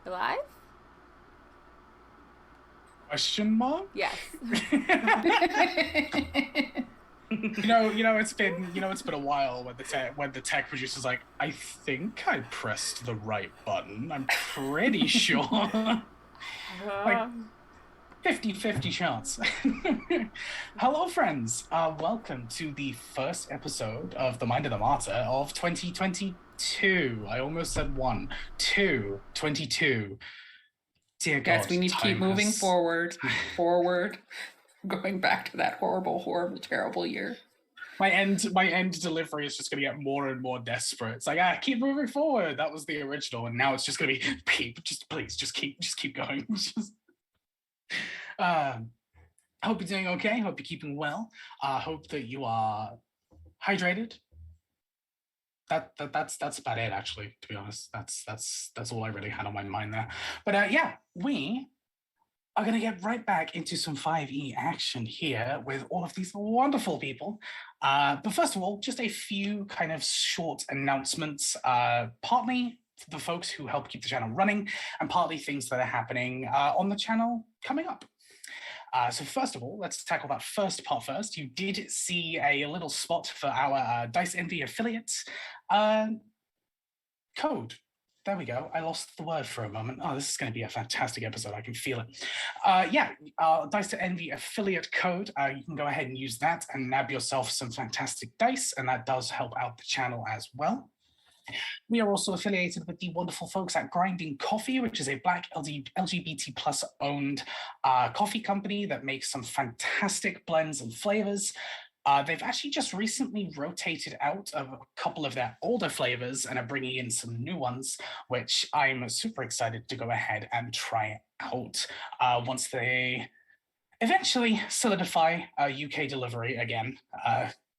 Alive? Question mark? Yes. It's been a while when the tech producer's like, I think I pressed the right button. I'm pretty sure. Like Uh, 50-50 chance. Hello, friends. Welcome to the first episode of The Mind of the Martyr of 2022. I almost said one, two, 22. Dear Yes, God, we need to keep time moving has forward, going back to that horrible, terrible year. my end delivery is just going to get more and more desperate. It's like, keep moving forward. That was the original, and now it's just going to be, Peep, just please, just keep going. um, hope you're doing okay. Hope you're keeping well. Hope that you are hydrated. That's about it, actually. To be honest, that's all I really had on my mind there. But yeah, we are going to get right back into some 5e action here with all of these wonderful people. But first of all, just a few kind of short announcements, partly for the folks who help keep the channel running, and partly things that are happening on the channel coming up. So first of all, let's tackle that first part first. You did see a little spot for our Dice Envy affiliate code. There we go. I lost the word for a moment. Oh, this is going to be a fantastic episode. I can feel it. Dice to Envy affiliate code. You can go ahead and use that and nab yourself some fantastic dice, and that does help out the channel as well. We are also affiliated with the wonderful folks at Grinding Coffee, which is a Black LGBT plus owned coffee company that makes some fantastic blends and flavors. They've actually just recently rotated out of a couple of their older flavors and are bringing in some new ones, which I'm super excited to go ahead and try out once they eventually solidify UK delivery again.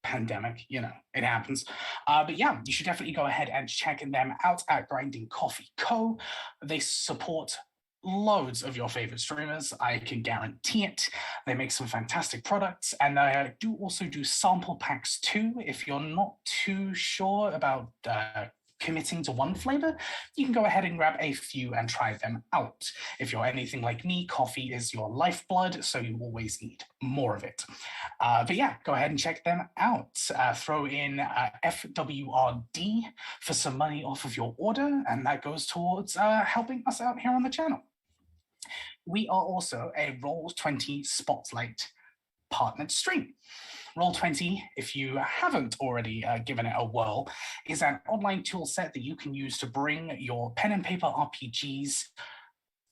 Pandemic, it happens. But yeah, you should definitely go ahead and check them out at Grinding Coffee Co. They support loads of your favorite streamers. I can guarantee it. They make some fantastic products, and they do also do sample packs too. If you're not too sure about committing to one flavor, you can go ahead and grab a few and try them out. If you're anything like me, coffee is your lifeblood, so you always need more of it. But yeah, go ahead and check them out. Throw in FWRD for some money off of your order, and that goes towards helping us out here on the channel. We are also a Roll20 Spotlight partnered stream. Roll20, if you haven't already given it a whirl, is an online tool set that you can use to bring your pen and paper RPGs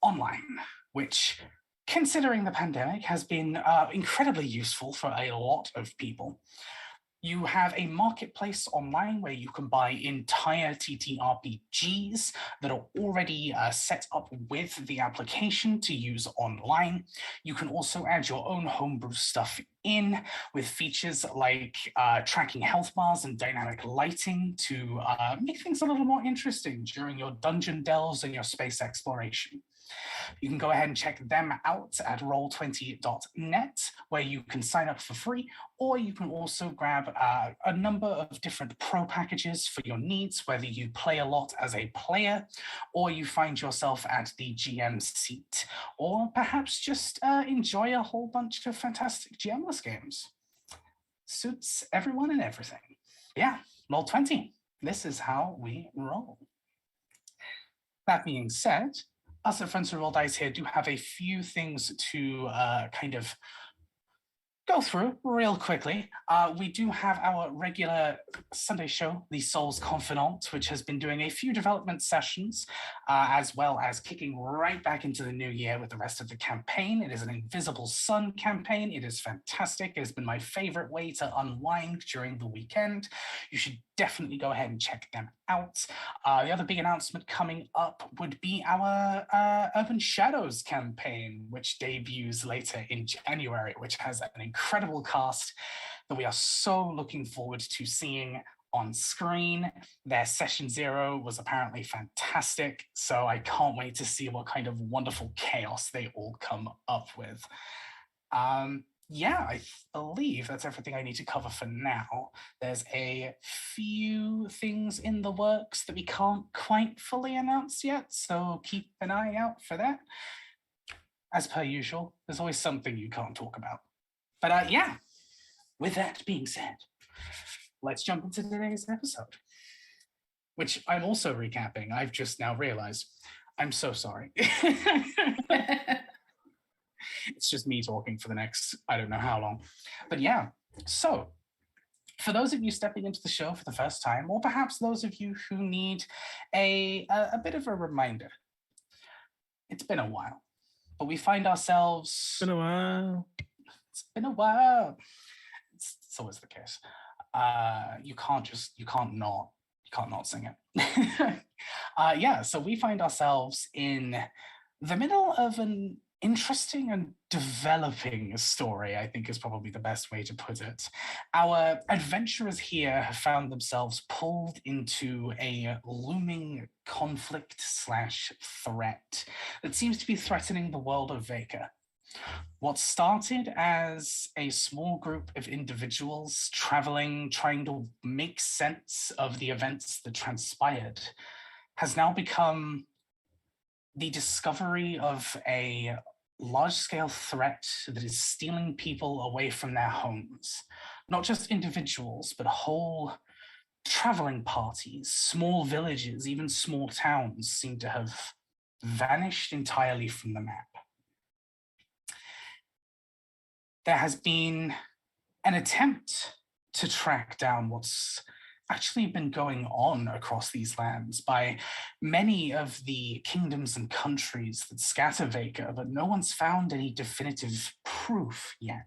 online, which, considering the pandemic, has been incredibly useful for a lot of people. You have a marketplace online where you can buy entire TTRPGs that are already set up with the application to use online. You can also add your own homebrew stuff in with features like tracking health bars and dynamic lighting to make things a little more interesting during your dungeon delves and your space exploration. You can go ahead and check them out at roll20.net, where you can sign up for free, or you can also grab a number of different pro packages for your needs, whether you play a lot as a player, or you find yourself at the GM seat, or perhaps just enjoy a whole bunch of fantastic GMless games. Suits everyone and everything. Yeah, Roll20. This is how we roll. That being said, us at Friends Who Roll Dice here do have a few things to kind of go through real quickly. We do have our regular Sunday show, The Soul's Confidant, which has been doing a few development sessions, as well as kicking right back into the new year with the rest of the campaign. It is an Invisible Sun campaign. It is fantastic. It has been my favorite way to unwind during the weekend. You should definitely go ahead and check them out. The other big announcement coming up would be our Urban Shadows campaign, which debuts later in January, which has an incredible cast that we are so looking forward to seeing on screen. Their session 0 was apparently fantastic, so I can't wait to see what kind of wonderful chaos they all come up with. yeah, I believe that's everything I need to cover for now. There's a few things in the works that we can't quite fully announce yet, so keep an eye out for that. As per usual, there's always something you can't talk about. But yeah, with that being said, let's jump into today's episode, which I'm also recapping. I've just now realized. I'm so sorry. It's just me talking for the next, I don't know how long. But yeah, so for those of you stepping into the show for the first time, or perhaps those of you who need a bit of a reminder, it's been a while, but we find ourselves. Been a while. It's been a while. It's always the case. You can't not sing it. Yeah, so we find ourselves in the middle of an interesting and developing story, I think is probably the best way to put it. Our adventurers here have found themselves pulled into a looming conflict / threat that seems to be threatening the world of Vega. What started as a small group of individuals traveling, trying to make sense of the events that transpired, has now become the discovery of a large-scale threat that is stealing people away from their homes. Not just individuals, but whole traveling parties, small villages, even small towns seem to have vanished entirely from the map. There has been an attempt to track down what's actually been going on across these lands by many of the kingdoms and countries that scatter Vega, but no one's found any definitive proof yet.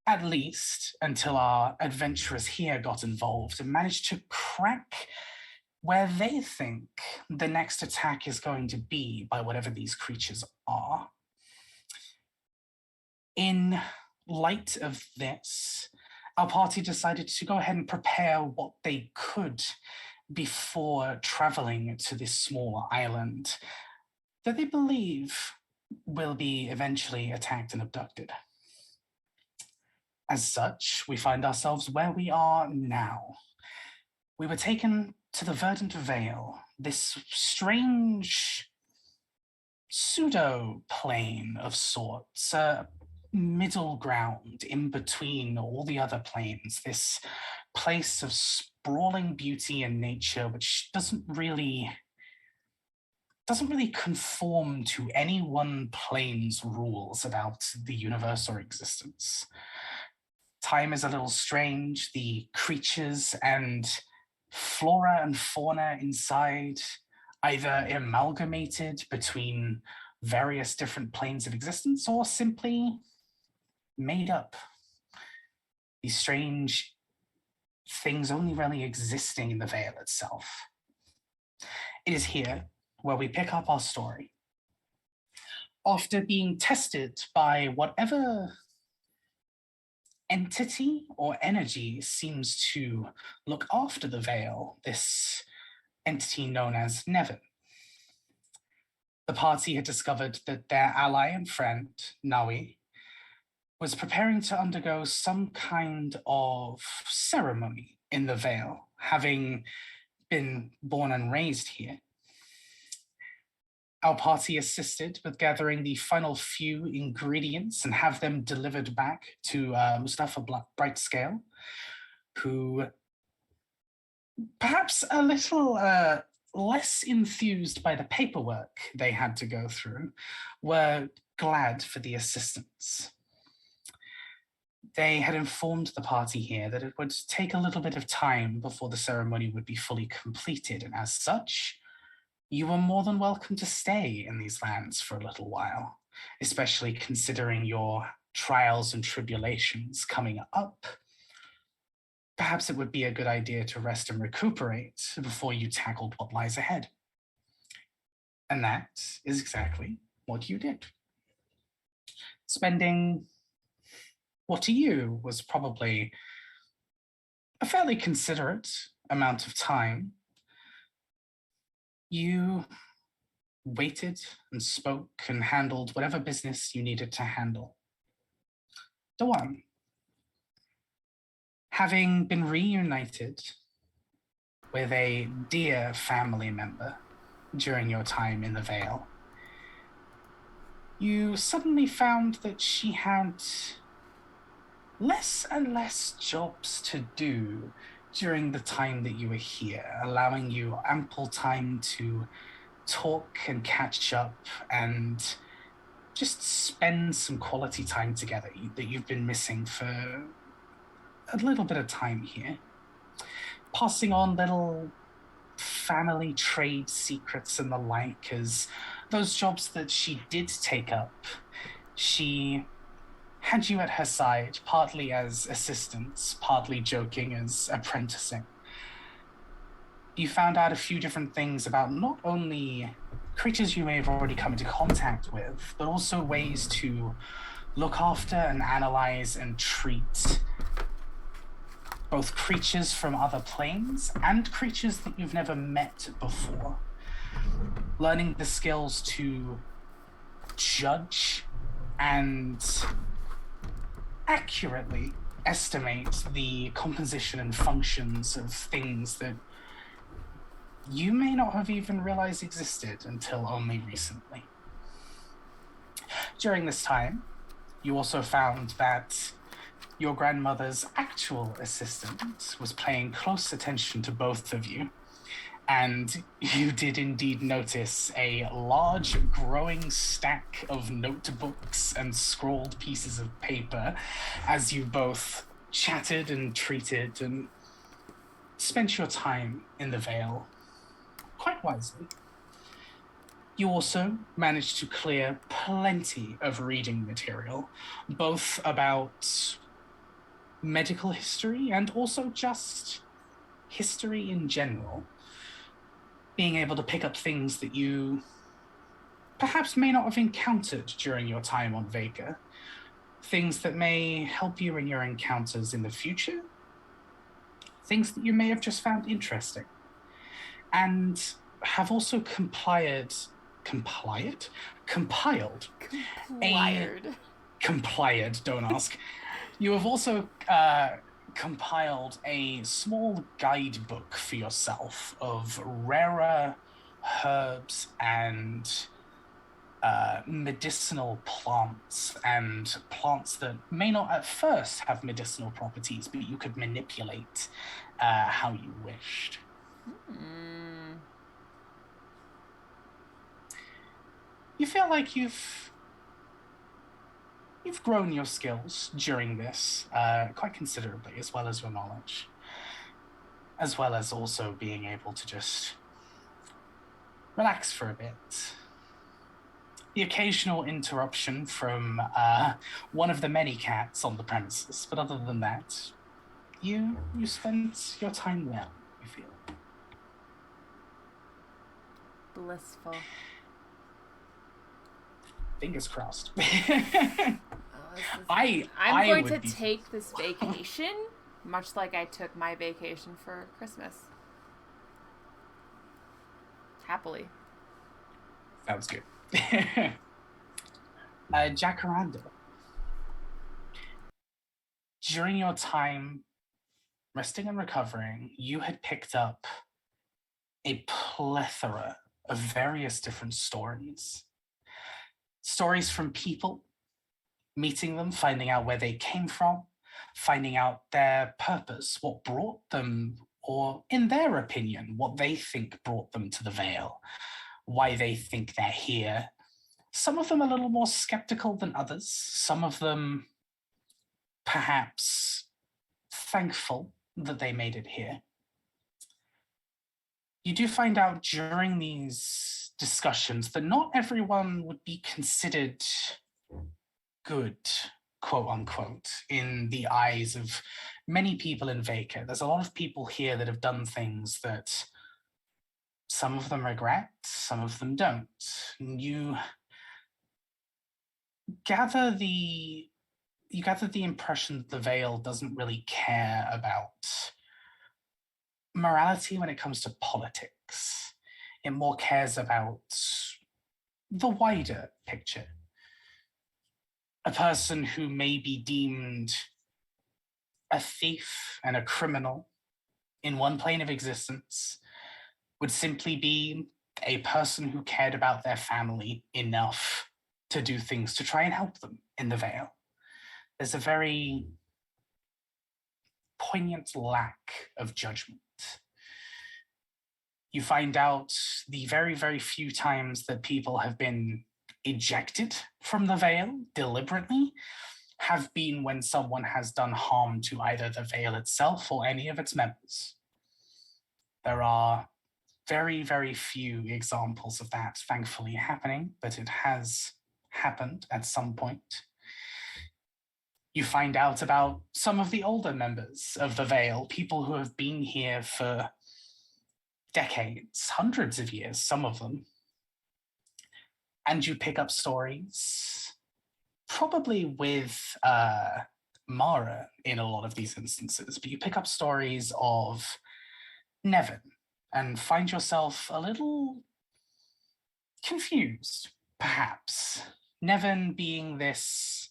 At least until our adventurers here got involved and managed to crack where they think the next attack is going to be by whatever these creatures are. In light of this, our party decided to go ahead and prepare what they could before traveling to this small island that they believe will be eventually attacked and abducted. As such, we find ourselves where we are now. We were taken to the Verdant Vale, this strange pseudo-plane of sorts, middle ground in between all the other planes, this place of sprawling beauty and nature which doesn't really conform to any one plane's rules about the universe or existence. Time is a little strange. The creatures and flora and fauna inside either amalgamated between various different planes of existence or simply made up. These strange things only really existing in the Vale itself. It is here where we pick up our story. After being tested by whatever entity or energy seems to look after the Vale, this entity known as Nevin. The party had discovered that their ally and friend, Nawi, was preparing to undergo some kind of ceremony in the Vale, having been born and raised here. Our party assisted with gathering the final few ingredients and have them delivered back to Mustafa Brightscale, who, perhaps a little less enthused by the paperwork they had to go through, were glad for the assistance. They had informed the party here that it would take a little bit of time before the ceremony would be fully completed, and as such, you were more than welcome to stay in these lands for a little while, especially considering your trials and tribulations coming up. Perhaps it would be a good idea to rest and recuperate before you tackled what lies ahead. And that is exactly what you did. Spending what to you was probably a fairly considerate amount of time, you waited and spoke and handled whatever business you needed to handle. Dawn, having been reunited with a dear family member during your time in the Vale, you suddenly found that she had less and less jobs to do during the time that you were here, allowing you ample time to talk and catch up and just spend some quality time together that you've been missing for a little bit of time here. Passing on little family trade secrets and the like, as those jobs that she did take up, she had you at her side, partly as assistants, partly joking as apprenticing. You found out a few different things about not only creatures you may have already come into contact with, but also ways to look after and analyze and treat both creatures from other planes and creatures that you've never met before. Learning the skills to judge and accurately estimate the composition and functions of things that you may not have even realized existed until only recently. During this time, you also found that your grandmother's actual assistant was paying close attention to both of you, and you did indeed notice a large growing stack of notebooks and scrawled pieces of paper as you both chatted and treated and spent your time in the Vale quite wisely. You also managed to clear plenty of reading material, both about medical history and also just history in general. Being able to pick up things that you perhaps may not have encountered during your time on Vega, things that may help you in your encounters in the future, things that you may have just found interesting, and have also compiled, don't ask. You have also compiled a small guidebook for yourself of rarer herbs and medicinal plants, and plants that may not at first have medicinal properties, but you could manipulate how you wished. You feel like you've grown your skills during this quite considerably, as well as your knowledge, as well as also being able to just relax for a bit. The occasional interruption from one of the many cats on the premises, but other than that, you spent your time well, you feel. Blissful. Fingers crossed. I'm going to take this vacation, much like I took my vacation for Christmas. Happily. Sounds good. Jacaranda, during your time resting and recovering, you had picked up a plethora of various different stories. Stories from people, meeting them, finding out where they came from, finding out their purpose, what brought them, or in their opinion, what they think brought them to the Vale, why they think they're here. Some of them a little more skeptical than others. Some of them perhaps thankful that they made it here. You do find out during these discussions that not everyone would be considered good, quote unquote, in the eyes of many people in Vacre. There's a lot of people here that have done things that some of them regret, some of them don't. You gather the impression that the Vale doesn't really care about morality when it comes to politics. It more cares about the wider picture. a person who may be deemed a thief and a criminal in one plane of existence would simply be a person who cared about their family enough to do things to try and help them in the Vale. There's a very poignant lack of judgment. You find out the very, very few times that people have been ejected from the Vale deliberately have been when someone has done harm to either the Vale itself or any of its members. There are very, very few examples of that, thankfully, happening, but it has happened at some point. You find out about some of the older members of the Vale, people who have been here for decades, hundreds of years, some of them. And you pick up stories, probably with Mara in a lot of these instances, but you pick up stories of Nevin and find yourself a little confused, perhaps. Nevin being this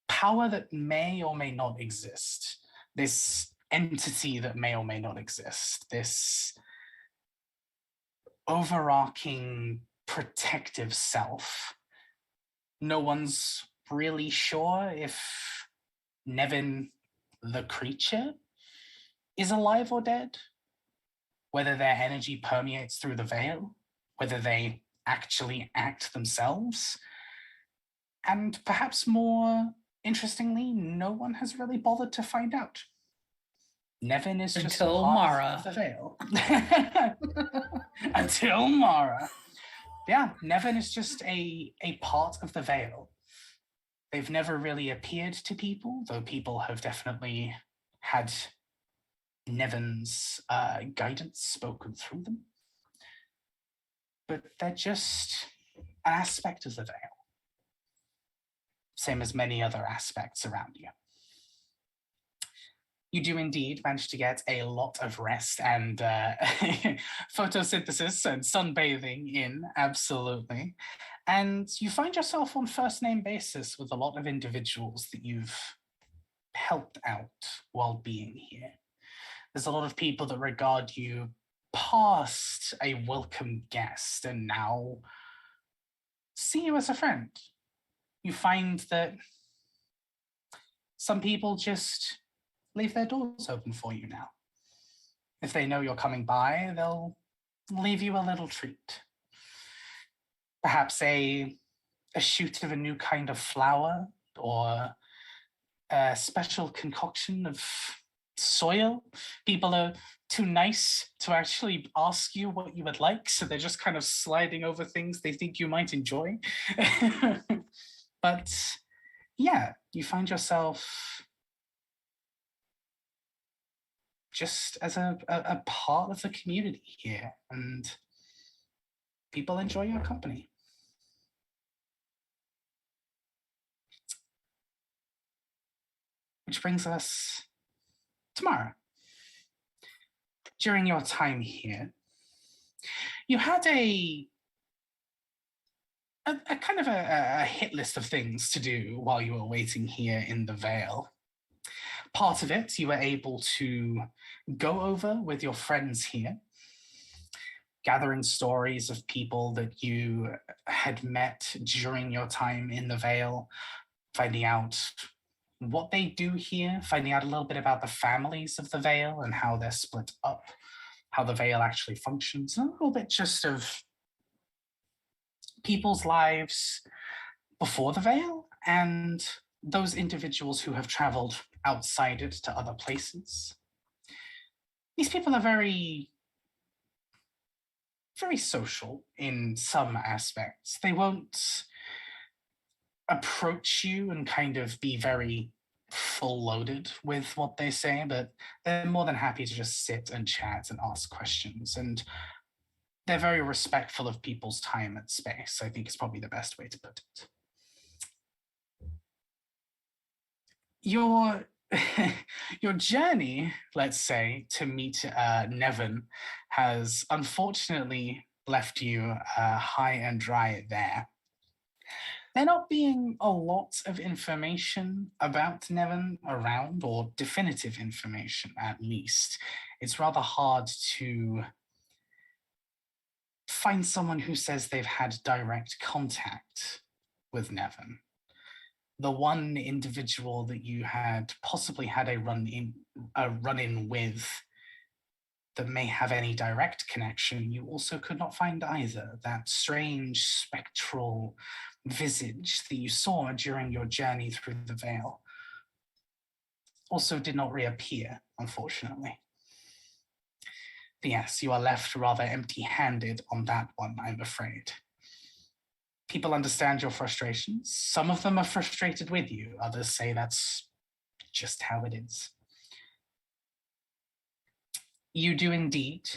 power that may or may not exist, this entity that may or may not exist, this overarching protective self. No one's really sure if Nevin, the creature, is alive or dead, whether their energy permeates through the Vale, whether they actually act themselves. And perhaps more interestingly, no one has really bothered to find out. Nevin is just Until part Mara. of the Vale. Until Mara. Yeah, Nevin is just a part of the Vale. They've never really appeared to people, though people have definitely had Nevin's guidance spoken through them. But they're just an aspect of the Vale. Same as many other aspects around you. You do indeed manage to get a lot of rest and photosynthesis and sunbathing in, absolutely. And you find yourself on first name basis with a lot of individuals that you've helped out while being here. There's a lot of people that regard you past a welcome guest and now see you as a friend. You find that some people just leave their doors open for you now. If they know you're coming by, they'll leave you a little treat. Perhaps a shoot of a new kind of flower or a special concoction of soil. People are too nice to actually ask you what you would like, so they're just kind of sliding over things they think you might enjoy. But yeah, you find yourself just as a part of the community here, and people enjoy your company. Which brings us tomorrow. During your time here, you had a kind of a hit list of things to do while you were waiting here in the Vale. Part of it you were able to go over with your friends here, gathering stories of people that you had met during your time in the Vale, finding out what they do here, finding out a little bit about the families of the Vale and how they're split up, how the Vale actually functions, and a little bit just of people's lives before the Vale and those individuals who have traveled outside it to other places. These people are very, very social in some aspects. They won't approach you and kind of be very full loaded with what they say, but they're more than happy to just sit and chat and ask questions. And they're very respectful of people's time and space, I think is probably the best way to put it. Your journey, let's say, to meet Nevin has unfortunately left you high and dry there. There not being a lot of information about Nevin around, or definitive information at least, it's rather hard to find someone who says they've had direct contact with Nevin. The one individual that you had possibly had a run-in with that may have any direct connection, you also could not find either. That strange spectral visage that you saw during your journey through the Vale also did not reappear, unfortunately. But yes, you are left rather empty-handed on that one, I'm afraid. People understand your frustrations. Some of them are frustrated with you. Others say that's just how it is. You do indeed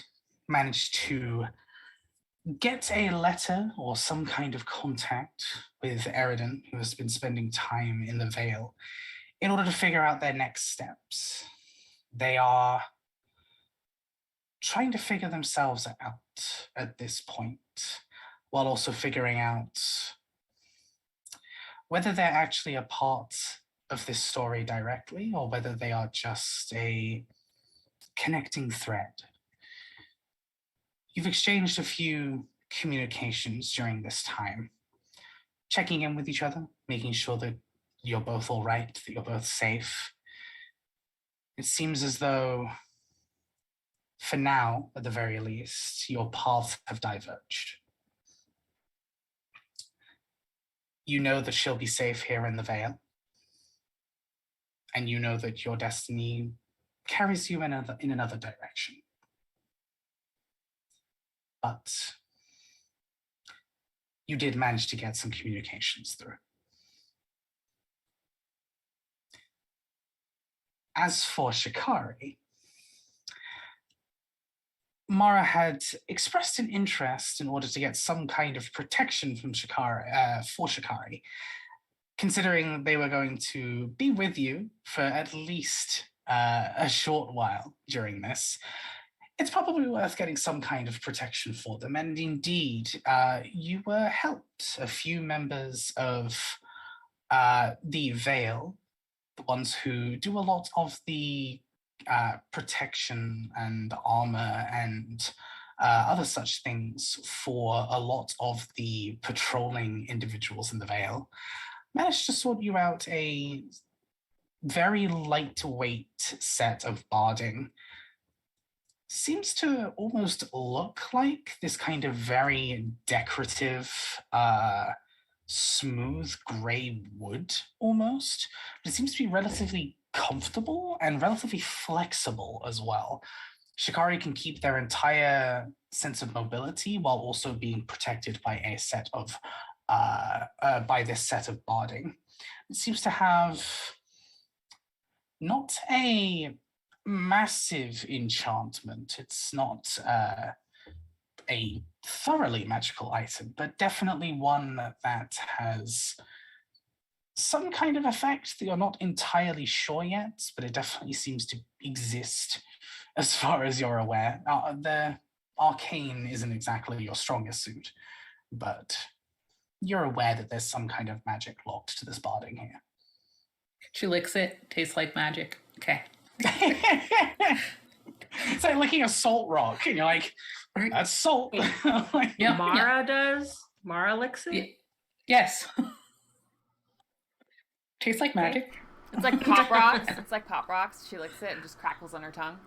manage to get a letter or some kind of contact with Eridan, who has been spending time in the Vale, in order to figure out their next steps. They are trying to figure themselves out at this point, while also figuring out whether they're actually a part of this story directly, or whether they are just a connecting thread. You've exchanged a few communications during this time, checking in with each other, making sure that you're both all right, that you're both safe. It seems as though, for now, at the very least, your paths have diverged. You know that she'll be safe here in the Vale, and you know that your destiny carries you in another direction. But you did manage to get some communications through. As for Shikari, Mara had expressed an interest in order to get some kind of protection from Shikari, for Shikari, considering they were going to be with you for at least a short while during this. It's probably worth getting some kind of protection for them. And indeed, you were helped. A few members of the Vale, the ones who do a lot of the protection and armor and other such things for a lot of the patrolling individuals in the Vale, managed to sort you out a very lightweight set of barding. Seems to almost look like this kind of very decorative, smooth gray wood almost, but it seems to be relatively comfortable and relatively flexible as well. Shikari can keep their entire sense of mobility while also being protected by a set of by this set of barding. It seems to have not a massive enchantment. It's not a thoroughly magical item, but definitely one that has some kind of effect that you're not entirely sure yet, but it definitely seems to exist as far as you're aware. The arcane isn't exactly your strongest suit, but you're aware that there's some kind of magic locked to this barding here. She licks it. Tastes like magic. Okay. It's like licking a salt rock, and you're like, that's salt. Yeah, Mara does? Mara licks it? Yes. Tastes like magic. It's like Pop Rocks. It's like Pop Rocks. She licks it and just crackles on her tongue.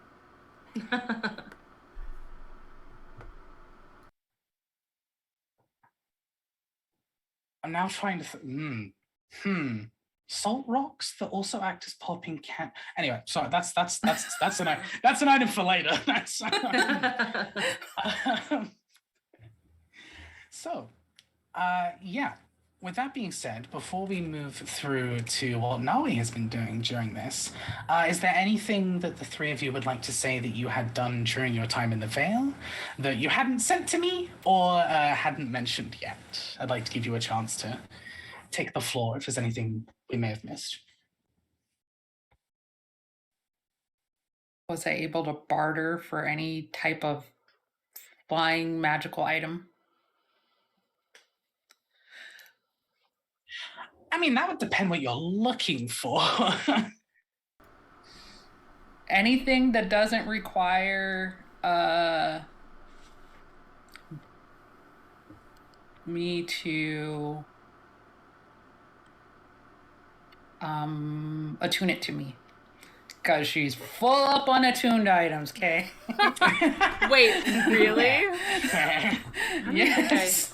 I'm now trying to salt rocks that also act as popping can. Anyway, sorry, that's an item for later. That's so yeah. With that being said, before we move through to what Nawi has been doing during this, is there anything that the three of you would like to say that you had done during your time in the Vale that you hadn't sent to me or hadn't mentioned yet? I'd like to give you a chance to take the floor if there's anything we may have missed. Was I able to barter for any type of flying magical item? I mean, that would depend what you're looking for. Anything that doesn't require me to attune it to me. Because she's full up on attuned items, okay? Wait, really? Yes.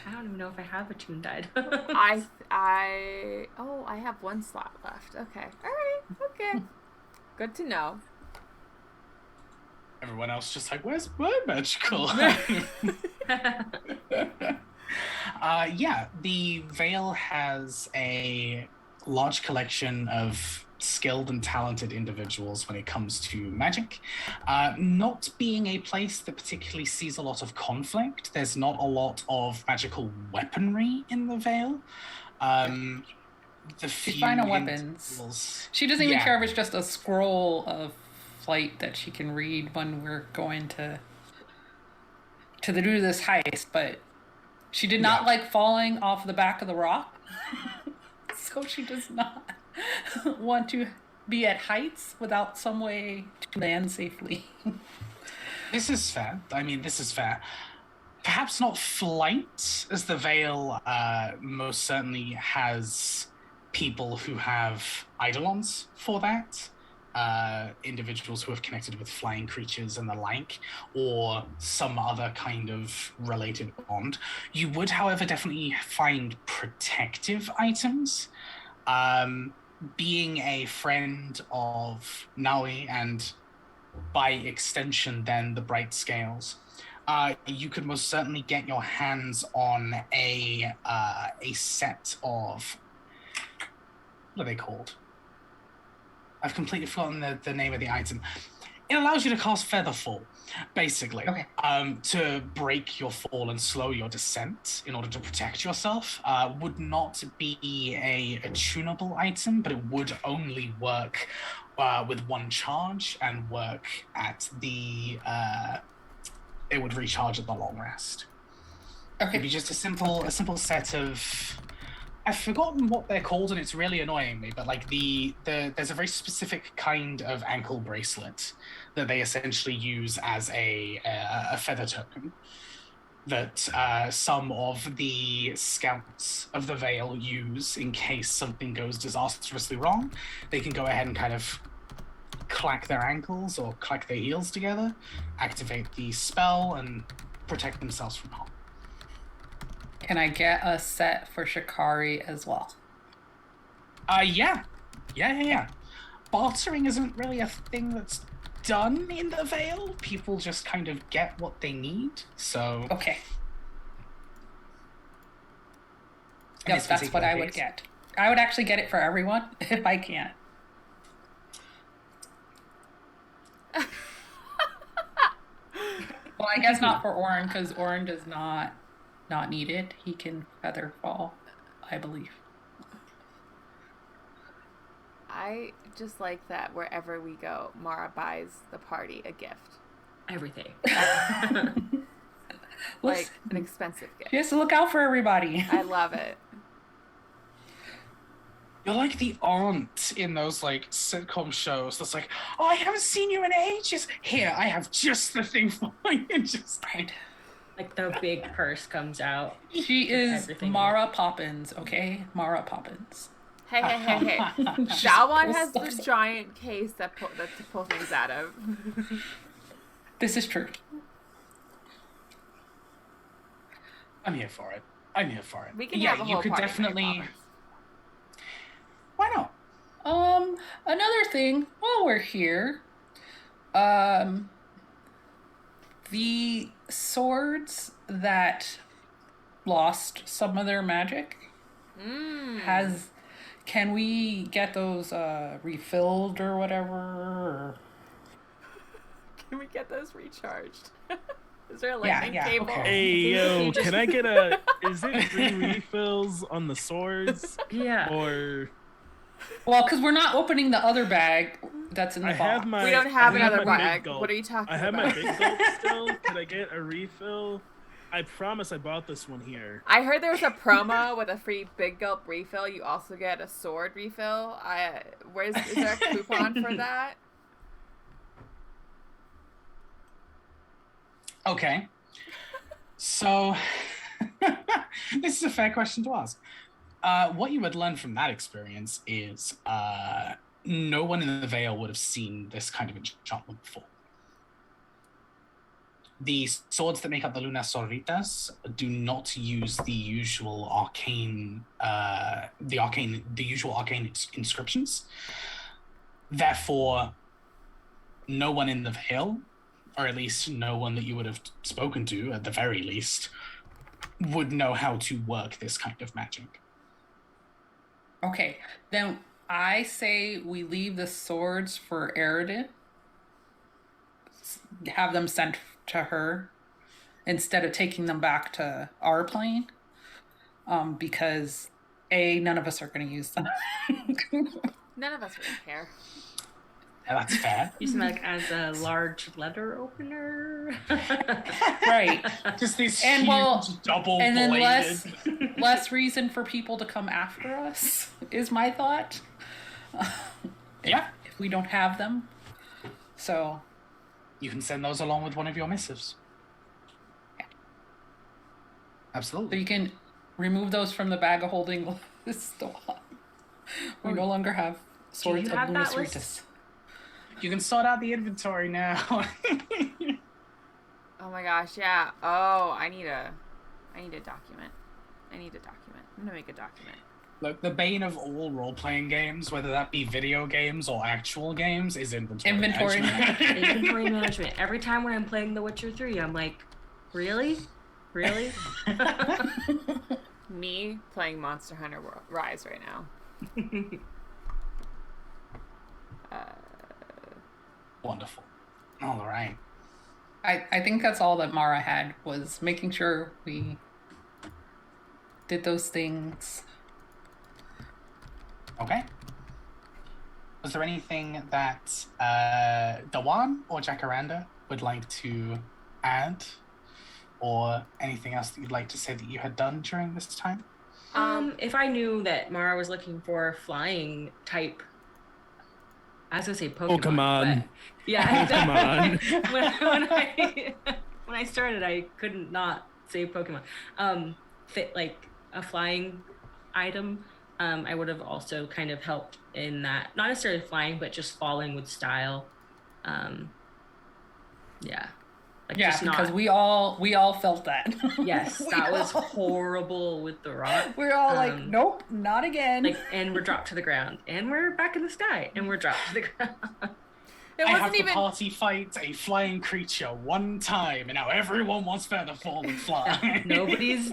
I don't even know if I have a tuned item. I have one slot left. Okay. All right. Okay. Good to know. Everyone else just like, where's my magical? Yeah, the Veil has a large collection of skilled and talented individuals when it comes to magic. Not being a place that particularly sees a lot of conflict, there's not a lot of magical weaponry in the Veil. She's fine on weapons. She doesn't even care if it's just a scroll of flight that she can read when we're going to do this heist, but she did not like falling off the back of the rock. So she does not want to be at heights without some way to land safely. This is fair. I mean, this is fair. Perhaps not flight, as the Veil most certainly has people who have eidolons for that. Individuals who have connected with flying creatures and the like, or some other kind of related bond. You would, however, definitely find protective items. Being a friend of Naui, and by extension then the Brightscales, you could most certainly get your hands on a set of, what are they called? I've completely forgotten the name of the item. It allows you to cast Featherfall, basically, to break your fall and slow your descent in order to protect yourself. Would not be a tunable item, but it would only work with one charge and work at the... it would recharge at the long rest. Okay. It'd be just a simple set of... I've forgotten what they're called, and it's really annoying me, but like there's a very specific kind of ankle bracelet that they essentially use as a feather token that some of the scouts of the Veil use in case something goes disastrously wrong. They can go ahead and kind of clack their ankles or clack their heels together, activate the spell, and protect themselves from harm. Can I get a set for Shikari as well? Yeah. Bartering isn't really a thing that's done in the Veil. People just kind of get what they need, so... Okay. Yep, that's what I would get. I would actually get it for everyone, if I can. Well, I guess not for Orin, because Orin does not need it. He can feather fall, I believe. I just like that wherever we go, Mara buys the party a gift. Everything. Like an expensive gift. She has to look out for everybody. I love it. You're like the aunt in those like sitcom shows that's like, oh, I haven't seen you in ages. Here, I have just the thing for you. Just right. Like the big purse comes out. She is Mara Poppins, okay? Mara Poppins. Hey. That one has this giant case to pull things out of. This is true. I'm here for it. We can have a whole you could party definitely... Why not? Another thing, while we're here, the swords that lost some of their magic can we get those refilled or whatever? Can we get those recharged? Is there a lightning cable? Okay. Hey, yo, can I get is it 3 refills on the swords? Yeah. Or... Well, because we're not opening the other bag that's in the box. We don't have another bag. What are you talking about? I have my big gulp still. Could I get a refill? I promise I bought this one here. I heard there was a promo with a free Big Gulp refill. You also get a sword refill. Is there a coupon for that? Okay. So, this is a fair question to ask. What you would learn from that experience is no one in the Vale would have seen this kind of enchantment before. The swords that make up the Lunas Sorritas do not use the usual arcane inscriptions. Therefore, no one in the Vale, or at least no one that you would have spoken to, at the very least, would know how to work this kind of magic. Okay, then I say we leave the swords for Eridan. Have them sent to her instead of taking them back to our plane. Because none of us are going to use them. None of us really care. Yeah, that's fair. Use them like as a large letter opener. Right. Just these And huge double-bladed. And then less reason for people to come after us is my thought. Yeah. If we don't have them. So you can send those along with one of your missives. Yeah. Absolutely. So you can remove those from the bag of holding list. We no longer have swords of Lunas Ritus. You can sort out the inventory now. Oh my gosh, yeah. Oh, I need a document. I'm gonna make a document. Look, the bane of all role-playing games, whether that be video games or actual games, is inventory management. Inventory management. Every time when I'm playing The Witcher 3, I'm like, really? Really? Me playing Monster Hunter Rise right now. Wonderful. All right. I think that's all that Mara had, was making sure we did those things. Okay. Was there anything that Dawan or Jacaranda would like to add? Or anything else that you'd like to say that you had done during this time? If I knew that Mara was looking for flying type, I was gonna say Pokemon. But yeah, Pokemon. when I started, I couldn't not say Pokemon. Fit like a flying item. I would have also kind of helped in that, not necessarily flying, but just falling with style. Yeah. Like Yeah, just because not... we all felt that. Yes, that was horrible with the rock. We were all like, nope, not again. Like, and we're dropped to the ground, and we're back in the sky, and we're dropped to the ground. It I wasn't have even... the party fight a flying creature one time, and now everyone wants Featherfall and fly. nobody's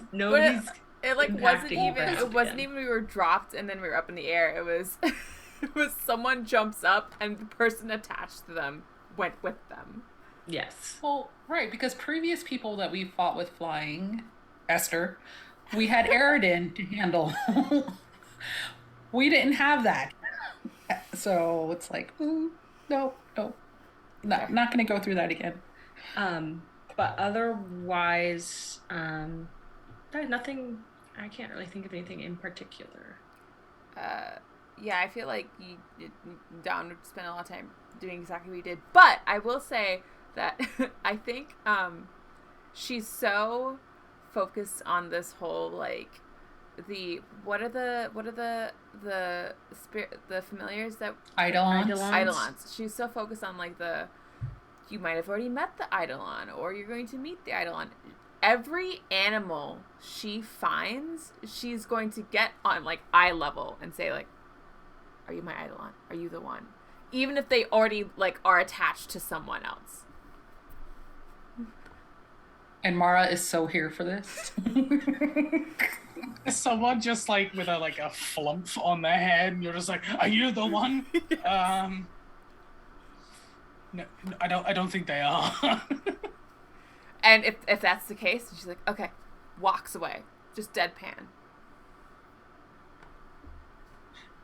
It like wasn't impacting even we were dropped and then we were up in the air. It was it was someone jumps up and the person attached to them went with them. Yes. Well, right, because previous people that we fought with flying, Esther, we had Eridan to handle. We didn't have that. So it's like, no, not going to go through that again. But otherwise, there's nothing, I can't really think of anything in particular. Yeah, I feel like Dawn would spend a lot of time doing exactly what you did. But I will say that I think she's so focused on this whole like what are the familiars that Eidolons. She's so focused on like you might have already met the Eidolon or you're going to meet the Eidolon. Every animal she finds, she's going to get on like eye level and say like, are you my Eidolon? Are you the one? Even if they already like are attached to someone else. And Mara is so here for this. Someone just like with a flump on their head, and you're just like, "Are you the one?" Yes. No, I don't think they are. And if that's the case, she's like, "Okay," walks away, just deadpan.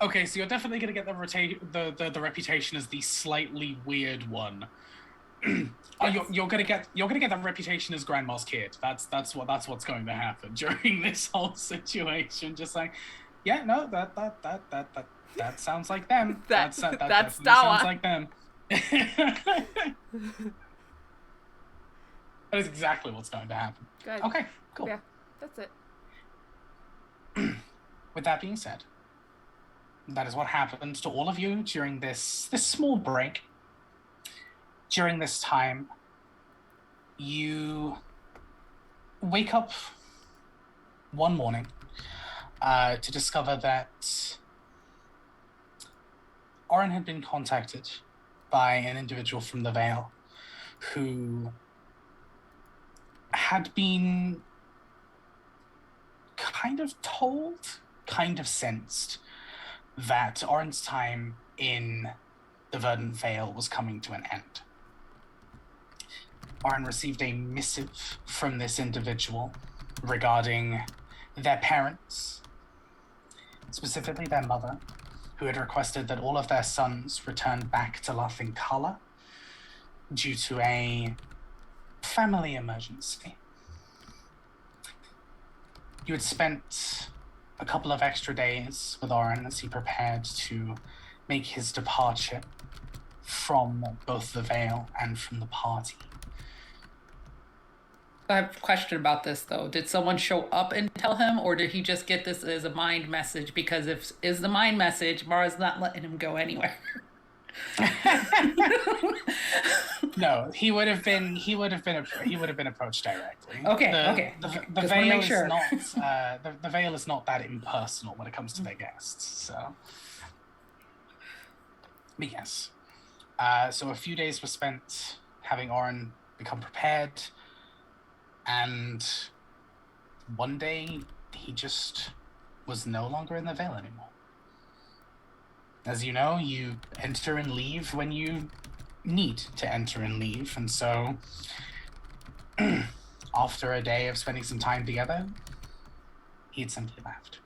Okay, so you're definitely gonna get the reputation as the slightly weird one. You're gonna get that reputation as Grandma's kid. That's what's going to happen during this whole situation. Just like, yeah, no, that sounds like them. That's sounds like them. That is exactly what's going to happen. Good. Okay, cool. Yeah, that's it. With that being said, that is what happened to all of you during this small break. During this time, you wake up one morning to discover that Oren had been contacted by an individual from the Vale who had been kind of told, kind of sensed that Oren's time in the Verdant Vale was coming to an end. Oren received a missive from this individual regarding their parents, specifically their mother, who had requested that all of their sons return back to Laughing Color due to a family emergency. You had spent a couple of extra days with Oren as he prepared to make his departure from both the Vale and from the party. I have a question about this, though. Did someone show up and tell him, or did he just get this as a mind message? Because if is the mind message, Mara's not letting him go anywhere. No, he would have been approached directly. Okay. The Vale is not the Vale is not that impersonal when it comes to their guests. So, but yes. So a few days were spent having Oren become prepared, and one day he just was no longer in the Vale anymore. As you know, you enter and leave when you need to enter and leave, and so after a day of spending some time together, he had simply left.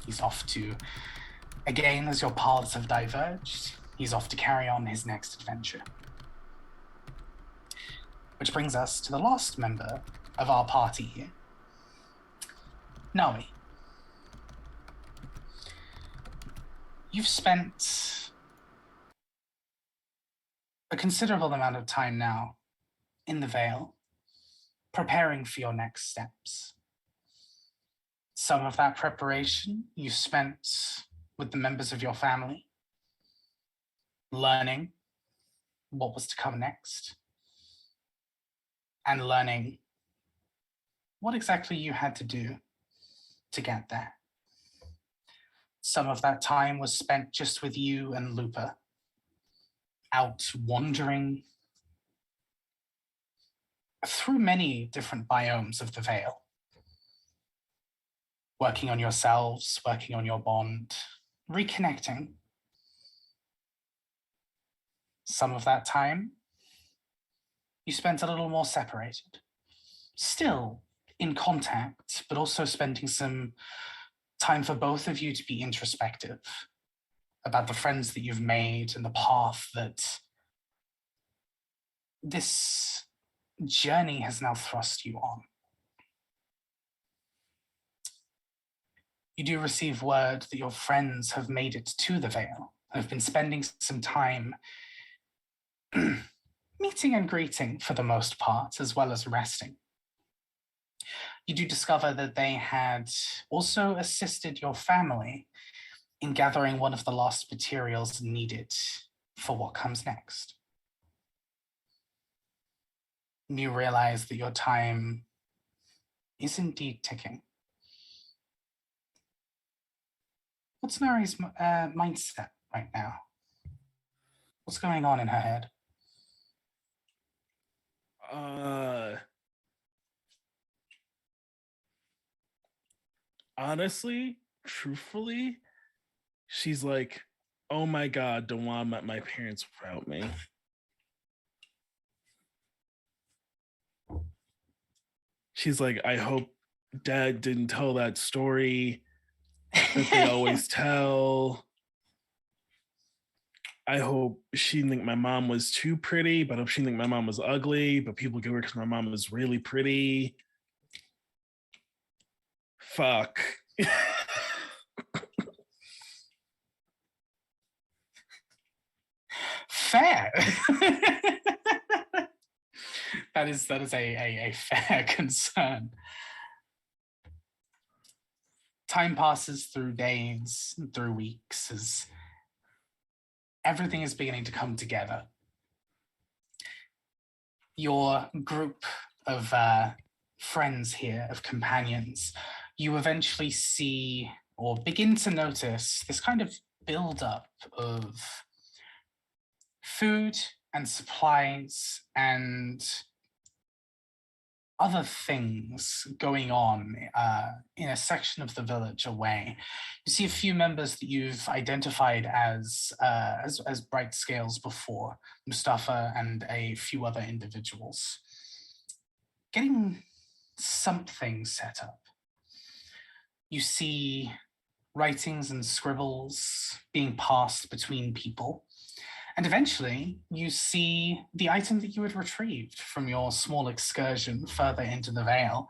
He's off to, again, as your paths have diverged, he's off to carry on his next adventure. Which brings us to the last member of our party here, Nawi. You've spent a considerable amount of time now in the Vale, preparing for your next steps. Some of that preparation you spent with the members of your family, learning what was to come next, and learning what exactly you had to do to get there. Some of that time was spent just with you and Lupa, out wandering through many different biomes of the Vale, working on yourselves, working on your bond, reconnecting. Some of that time you spent a little more separated, still in contact, but also spending some time for both of you to be introspective about the friends that you've made and the path that this journey has now thrust you on. You do receive word that your friends have made it to the Vale and have been spending some time meeting and greeting for the most part, as well as resting. You do discover that they had also assisted your family in gathering one of the last materials needed for what comes next. You realize that your time is indeed ticking. What's Nari's mindset right now? What's going on in her head? Honestly, truthfully, she's like, oh my God, don't want to met my parents without me. She's like, I hope Dad didn't tell that story that they always tell. I hope she didn't think my mom was too pretty, but I hope she didn't think my mom was ugly, but people get her because my mom was really pretty. Fuck. Fair. that is a fair concern. Time passes through days, through weeks, as everything is beginning to come together. Your group of friends here, of companions, you eventually see or begin to notice this kind of buildup of food and supplies and other things going on in a section of the village away. You see a few members that you've identified as Brightscales before, Mustafa and a few other individuals, getting something set up. You see writings and scribbles being passed between people. And eventually, you see the item that you had retrieved from your small excursion further into the Vale,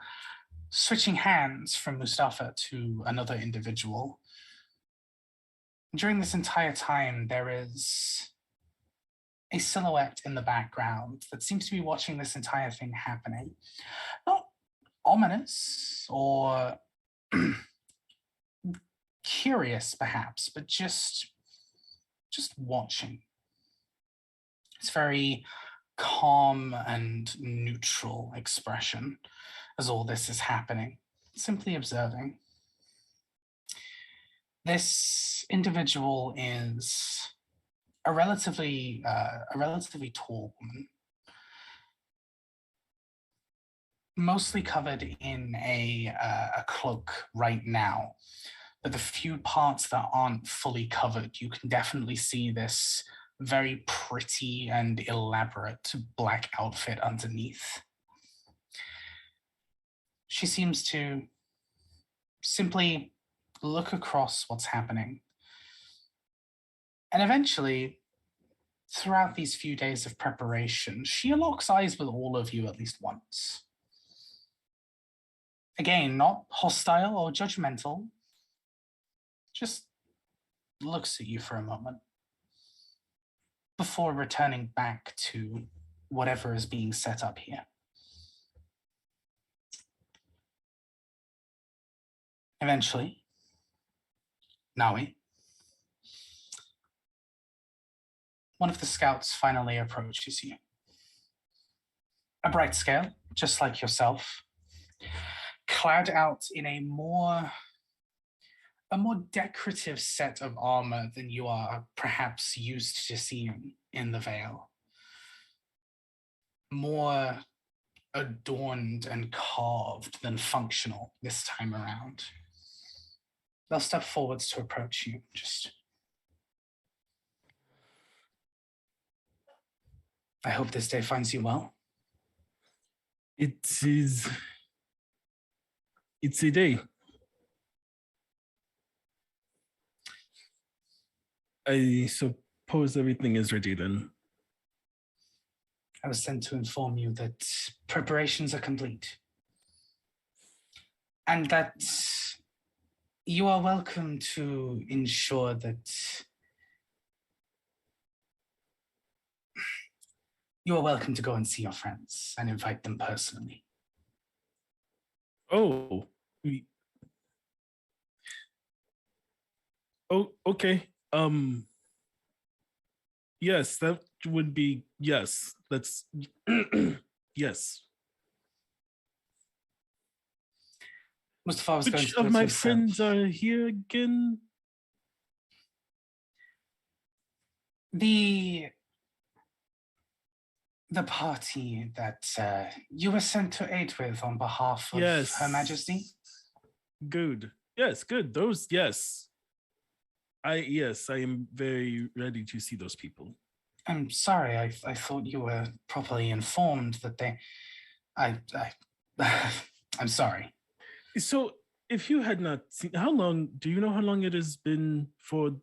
switching hands from Mustafa to another individual. During this entire time, there is a silhouette in the background that seems to be watching this entire thing happening. Not ominous or curious, perhaps, but just watching. It's very calm and neutral expression as all this is happening, simply observing. This individual is a relatively tall woman, mostly covered in a cloak right now, but the few parts that aren't fully covered, you can definitely see this very pretty and elaborate black outfit underneath. She seems to simply look across what's happening. And eventually, throughout these few days of preparation, she locks eyes with all of you at least once. Again, not hostile or judgmental, just looks at you for a moment before returning back to whatever is being set up here. Eventually, Nawi, one of the scouts finally approaches you. A Brightscale, just like yourself, clad out in a more decorative set of armor than you are perhaps used to seeing in the Vale. More adorned and carved than functional this time around. They'll step forwards to approach you. I hope this day finds you well. It's a day. I suppose everything is ready then. I was sent to inform you that preparations are complete. And that you are welcome to ensure that you are welcome to go and see your friends and invite them personally. Oh. Oh, okay. Yes, that would be, yes, that's, yes. Mustafa was going Which to of my friends are here again? The party that you were sent to aid with on behalf of Her Majesty? Good. Yes, good. Those, yes. I am very ready to see those people. I'm sorry, I thought you were properly informed that I'm sorry. So if you had not seen, how long do you know how long it has been for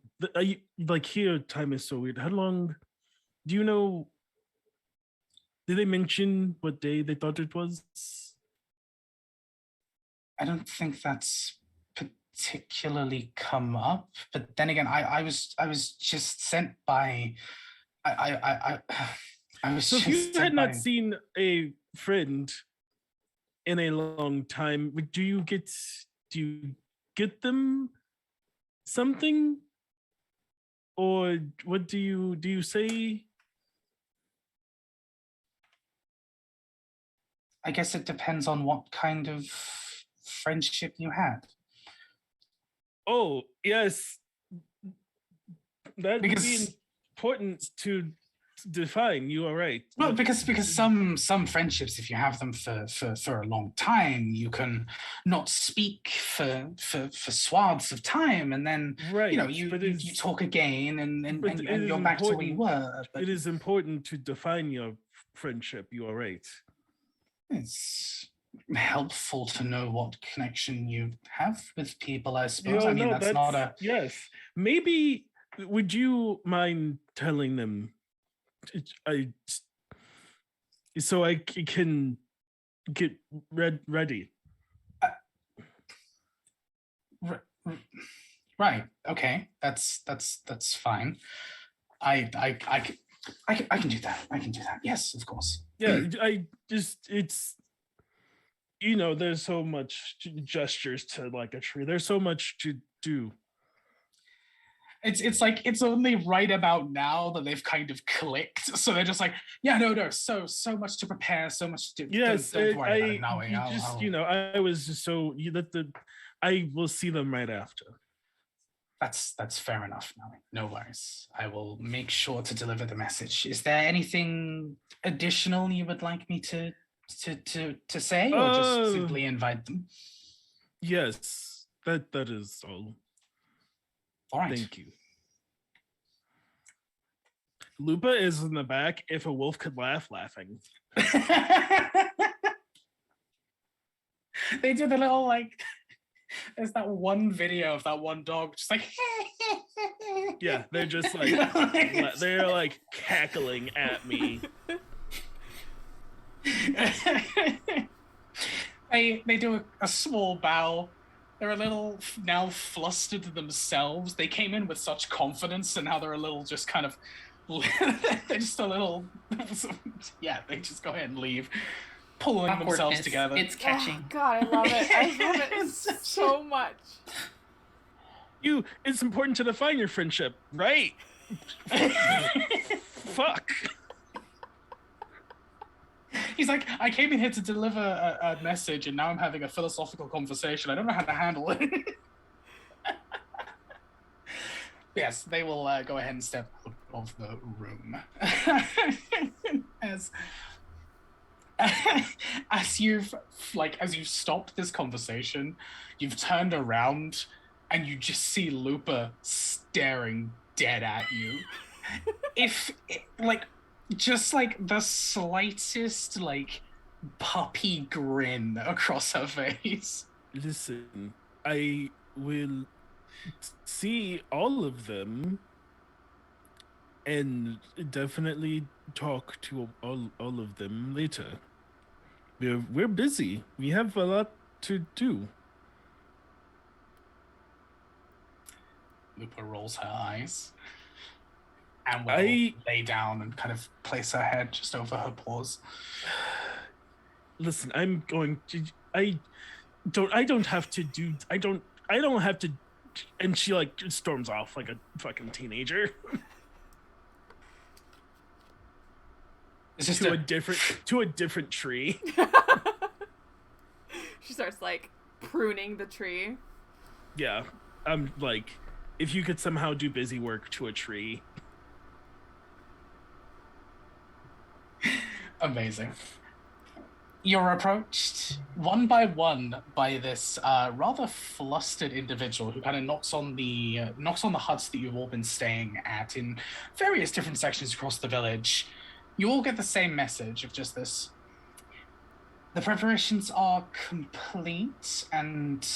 like here time is so weird. How long do you know? Did they mention what day they thought it was? I don't think that's particularly come up, but then again, I was just sent by I was so just if you had not seen a friend in a long time, do you get them something, or what do you say? I guess it depends on what kind of friendship you had. Oh yes, that would be important to define. You are right. Well, because some friendships, if you have them for a long time, you can not speak for swaths of time, and then right, you talk again, and you're back to where you were. But it is important to define your friendship. You are right. It's helpful to know what connection you have with people, I suppose. I mean, that's not a... Yes. Maybe, would you mind telling them, so I can get ready? Right. Okay. That's fine. I can do that. I can do that. Yes, of course. Yeah, it's there's so much gestures to like a tree. There's so much to do. It's like it's only right about now that they've kind of clicked. So they're just like, yeah, no, so much to prepare, so much to do. Yes, don't worry about it, I was just so I will see them right after. That's fair enough, Maui. No worries. I will make sure to deliver the message. Is there anything additional you would like me to say, or just simply invite them? Yes, that is all. All right. Thank you. Lupa is in the back. If a wolf could laugh, laughing. They do the little like. There's that one video of that one dog just like. Yeah, they're just like they're like cackling at me. They do a small bow. They're a little now flustered themselves. They came in with such confidence, and now they're a little just kind of. They're just a little. Yeah, they just go ahead and leave, pulling themselves together. It's catching. Oh, God, I love it. I love it so much. It's important to define your friendship, right? Fuck. He's like, I came in here to deliver a message, and now I'm having a philosophical conversation. I don't know how to handle it. Yes, they will go ahead and step out of the room. As you've stopped this conversation, you've turned around and you just see Lupa staring dead at you. Just the slightest puppy grin across her face. Listen, I will see all of them and definitely talk to all of them later. We're busy. We have a lot to do. Lupa rolls her eyes and will lay down and kind of place her head just over her paws. Listen, I'm going to. I don't have to. And she storms off like a fucking teenager. to a different tree. She starts pruning the tree. Yeah, I'm if you could somehow do busy work to a tree. Amazing. You're approached one by one by this rather flustered individual who kind of knocks on the huts that you've all been staying at in various different sections across the village. You all get the same message of just this. The preparations are complete, and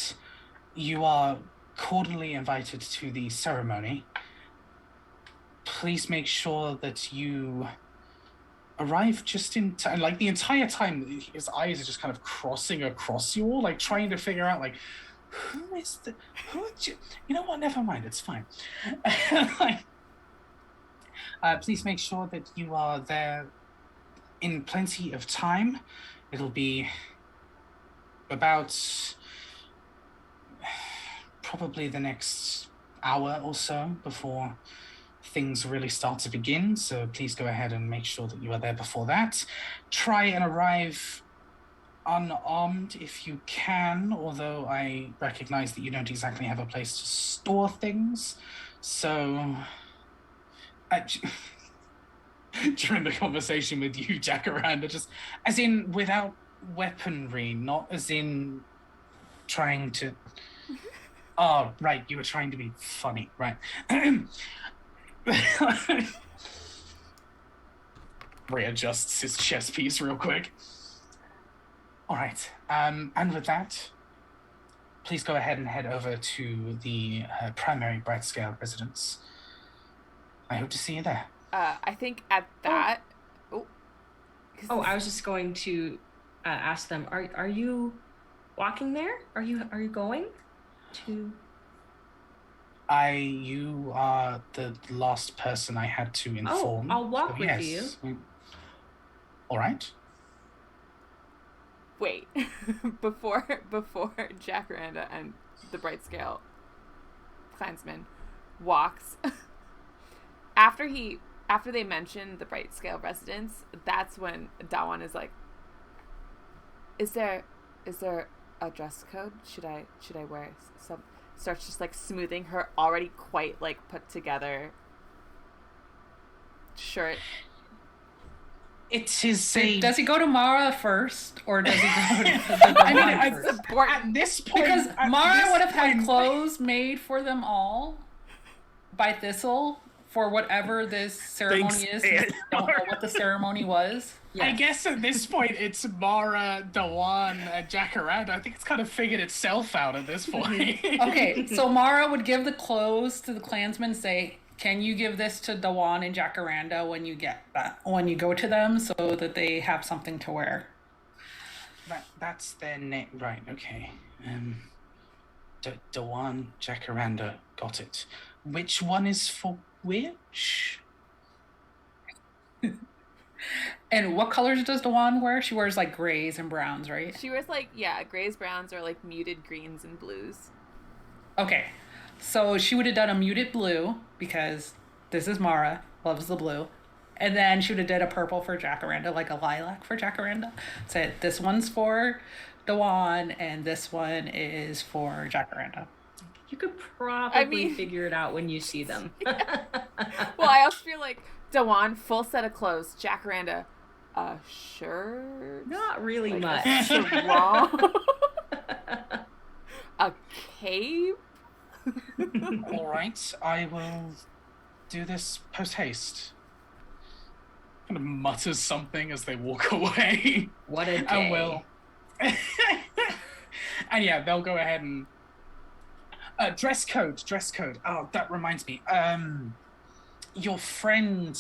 you are cordially invited to the ceremony. Please make sure that you arrive just in time. Like, the entire time, his eyes are just kind of crossing across you all, like trying to figure out, like, who you know what, never mind, it's fine. Please make sure that you are there in plenty of time. It'll be about probably the next hour or so before things really start to begin, so please go ahead and make sure that you are there before that. Try and arrive unarmed if you can, although I recognize that you don't exactly have a place to store things, so during the conversation with you, Jacaranda, just as in without weaponry, not as in trying to... Oh, right, you were trying to be funny, right. Readjusts his chest piece real quick. All right, and with that, please go ahead and head over to the primary Brightscale residence. I hope to see you there. I think at that... I was just going to ask them, are you walking there? Are you going to... You are the last person I had to inform. I'll walk with you. All right. Wait, before Jacaranda and the Brightscale clansman walks, after they mention the Brightscale residence, that's when Dawan is like, "Is there a dress code? Should I wear some?" Starts just like smoothing her already quite like put together shirt. It is a... Does he go to Mara first, or does he go to the first? At this point, because Mara would have had clothes made for them all by Thistle for whatever this ceremony is. I don't know what the ceremony was. Yes. I guess at this point it's Mara, Dawan, and Jacaranda. I think it's kind of figured itself out at this point. Okay, so Mara would give the clothes to the clansmen, say, "Can you give this to Dawan and Jacaranda when you go to them, so that they have something to wear?" That's their name, right? Okay. Dawan, Jacaranda, got it. Which one is for which? And what colors does Dawan wear? She wears like grays and browns, right? She wears grays, browns, or like muted greens and blues. Okay. So she would have done a muted blue because this is Mara, loves the blue. And then she would have did a purple for Jacaranda, like a lilac for Jacaranda. Said this one's for Dawan and this one is for Jacaranda. You could probably figure it out when you see them. Yeah. Well, I also feel like Dawan, full set of clothes. Jacaranda, shirt. Not really much. A sarong. A cape. All right, I will do this post haste. Kind of mutters something as they walk away. What a day. And will. And yeah, they'll go ahead and dress code. Oh, that reminds me. Your friend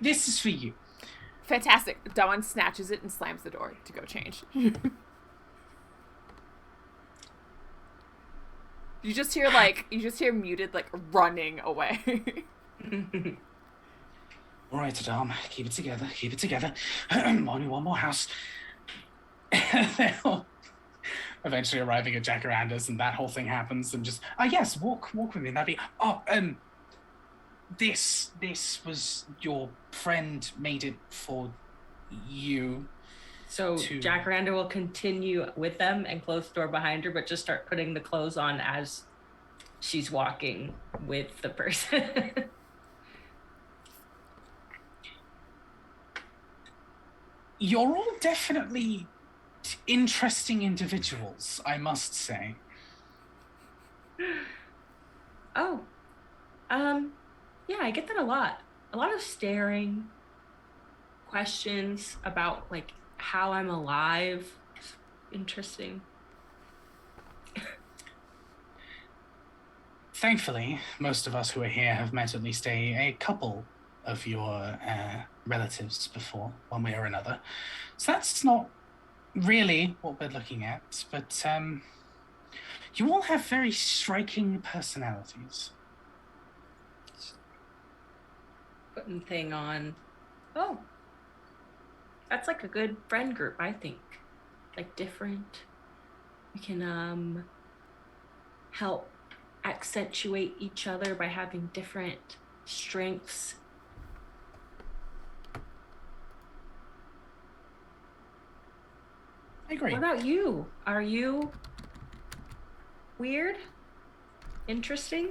this is for you. Fantastic. Dawan snatches it and slams the door to go change. You just hear muted like running away. All right, Adam, keep it together. Only one more house. Eventually arriving at Jacaranda's, and that whole thing happens, and just yes, walk with me. That'd be this was your friend made it for you. So Jacaranda will continue with them and close the door behind her, but just start putting the clothes on as she's walking with the person. You're all definitely interesting individuals, I must say. Oh, yeah, I get that a lot. A lot of staring, questions about like how I'm alive. Interesting. Thankfully, most of us who are here have met at least a couple of your relatives before, one way or another. So that's not really what we're looking at, but you all have very striking personalities. Putting thing on. Oh, that's like a good friend group, I think. Like different. We can help accentuate each other by having different strengths. I agree. What about you? Are you weird? Interesting?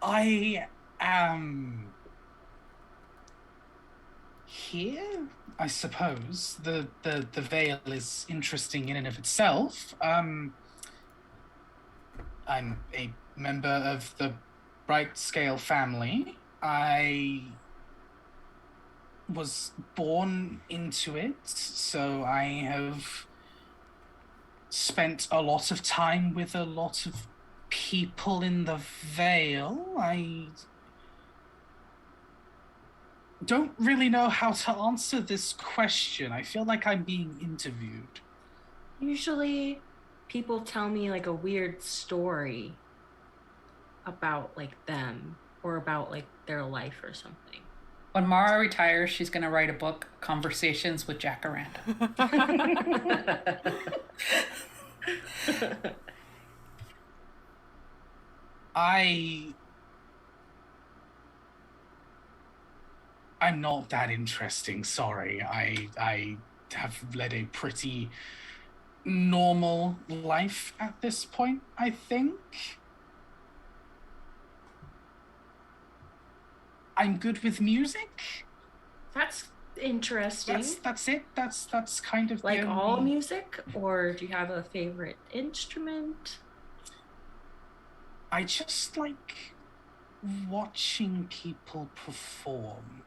I am here, I suppose. The veil is interesting in and of itself. I'm a member of the Brightscale family. I was born into it, so I have spent a lot of time with a lot of people in the veil. I don't really know how to answer this question. I feel like I'm being interviewed. Usually people tell me like a weird story about like them or about like their life or something. When Mara retires, she's going to write a book, Conversations with Jacaranda. I'm not that interesting, sorry. I have led a pretty normal life at this point, I think. I'm good with music. That's interesting. That's it. That's kind of like all music, or do you have a favorite instrument? I just like watching people perform.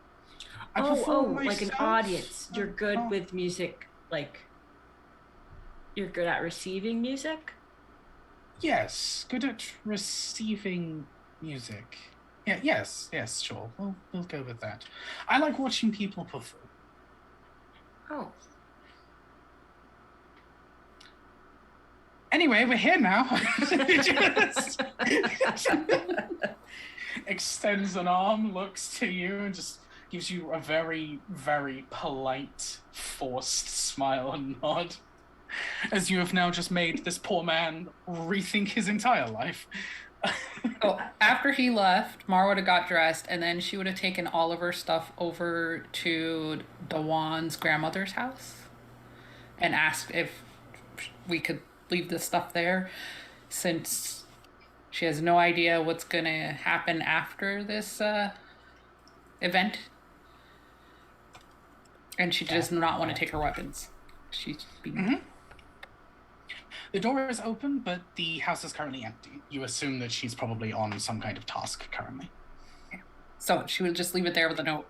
I perform myself. Like an audience. You're good with music, like you're good at receiving music? Yes, good at receiving music. Yeah, yes, sure. We'll go with that. I like watching people perform. Oh. Anyway, we're here now. Just extends an arm, looks to you, and just gives you a very, very polite, forced smile and nod. As you have now just made this poor man rethink his entire life. Oh, after he left, Mara would have got dressed, and then she would have taken all of her stuff over to Dawan's grandmother's house and asked if we could leave the stuff there, since she has no idea what's going to happen after this event. And she does not want to take her weapons. She's being... Mm-hmm. The door is open, but the house is currently empty. You assume that she's probably on some kind of task currently. Yeah. So she would just leave it there with a note.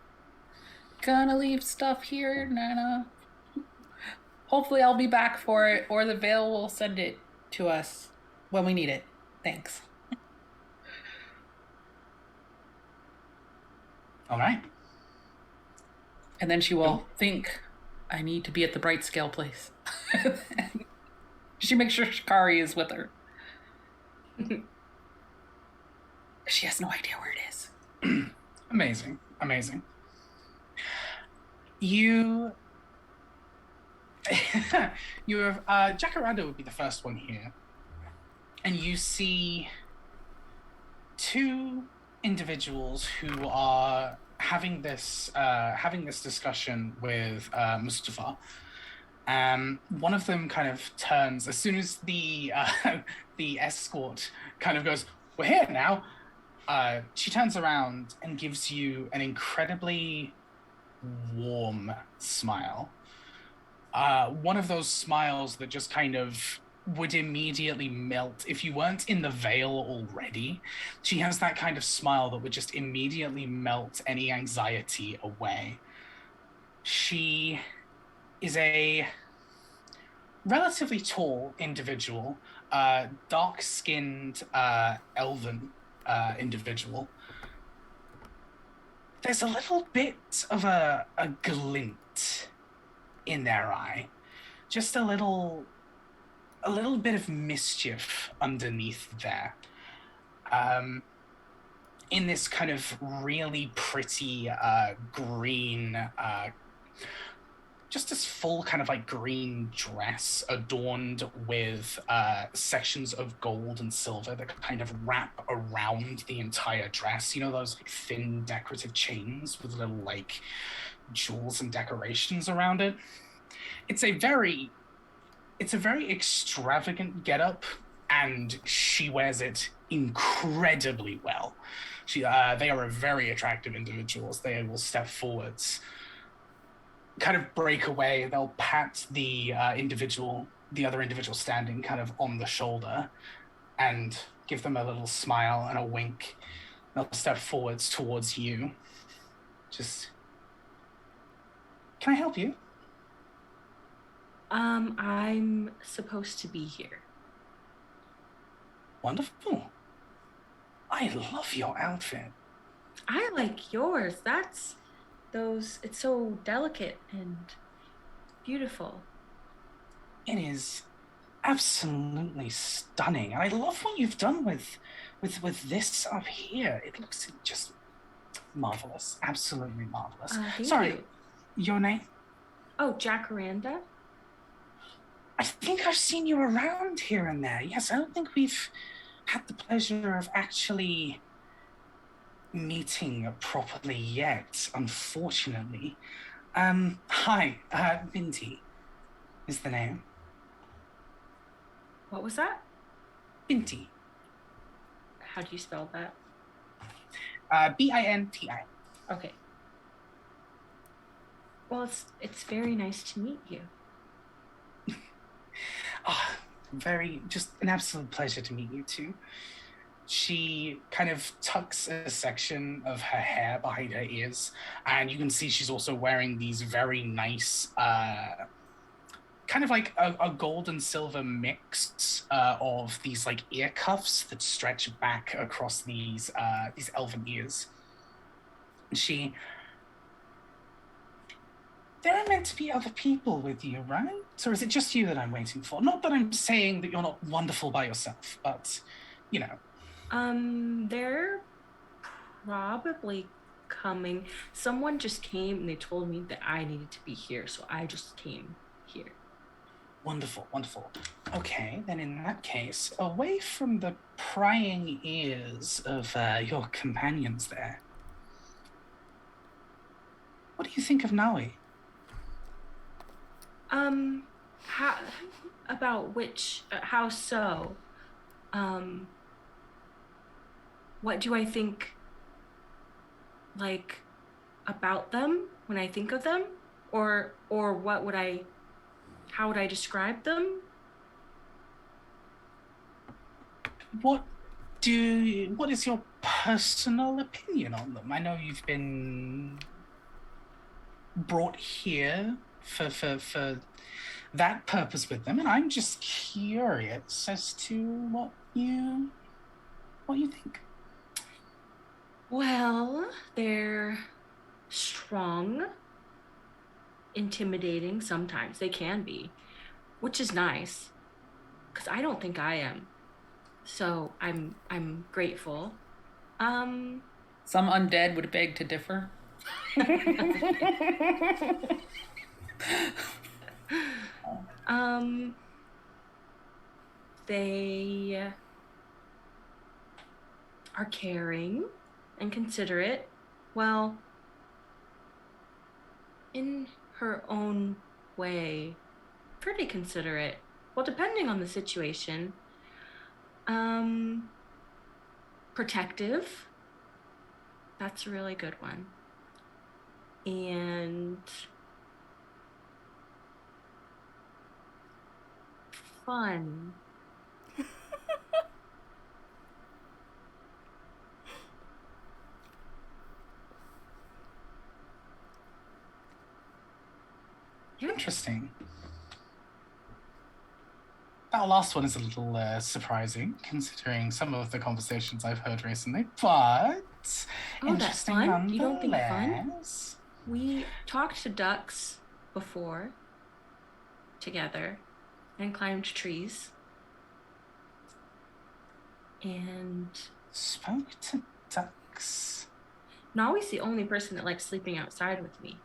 Gonna leave stuff here, Nana. Hopefully I'll be back for it, or the Veil will send it to us when we need it. Thanks. All right. And then she will think, I need to be at the Brightscale place. She makes sure Shikari is with her. She has no idea where it is. Amazing. You have Jacaranda would be the first one here, and you see two individuals who are having this discussion with Mustafa. One of them kind of turns as soon as the escort kind of goes, "We're here now." She turns around and gives you an incredibly warm smile. One of those smiles that just kind of would immediately melt if you weren't in the veil already. She has that kind of smile that would just immediately melt any anxiety away. She is a relatively tall individual, dark-skinned elven individual. There's a little bit of a glint in their eye, just a little bit of mischief underneath there. In this kind of really pretty green, just this full kind of like green dress adorned with sections of gold and silver that kind of wrap around the entire dress. You know, those like thin decorative chains with little like jewels and decorations around it. It's a very extravagant getup, and she wears it incredibly well. They are a very attractive individuals. They will step forwards, kind of break away. They'll pat the other individual standing kind of on the shoulder and give them a little smile and a wink. They'll step forwards towards you. Just, can I help you? I'm supposed to be here. Wonderful. I love your outfit. I like yours. It's so delicate and beautiful. It is absolutely stunning. I love what you've done with this up here. It looks just marvelous. Absolutely marvelous. Sorry, your name? Oh, Jacaranda? I think I've seen you around here and there. Yes, I don't think we've had the pleasure of actually meeting properly yet, unfortunately. Hi, Binti is the name. What was that? Binti. How do you spell that? Binti. Okay. Well, it's very nice to meet you. Just an absolute pleasure to meet you too. She kind of tucks a section of her hair behind her ears, and you can see she's also wearing these very nice, kind of like a gold and silver mix of these like ear cuffs that stretch back across these elven ears. There are meant to be other people with you, right? Or is it just you that I'm waiting for? Not that I'm saying that you're not wonderful by yourself, but, you know. They're probably coming. Someone just came and they told me that I needed to be here, so I just came here. Wonderful, wonderful. Okay, then in that case, away from the prying ears of your companions there, what do you think of Naui? How about which? How so? What do I think? Like, about them when I think of them, or what would I? How would I describe them? What is your personal opinion on them? I know you've been brought here for that purpose with them, and I'm just curious as to what you think. Well, they're strong, intimidating sometimes. They can be, which is nice, because I don't think I am. So I'm grateful. Some undead would beg to differ. They are caring and considerate. Well, in her own way, pretty considerate. Well, depending on the situation. Protective. That's a really good one. And fun. Interesting. That last one is a little surprising, considering some of the conversations I've heard recently, but interesting that's fun. nonetheless. You don't think fun? We talked to ducks before, together, and climbed trees. And spoke to ducks. Nawi's the only person that likes sleeping outside with me.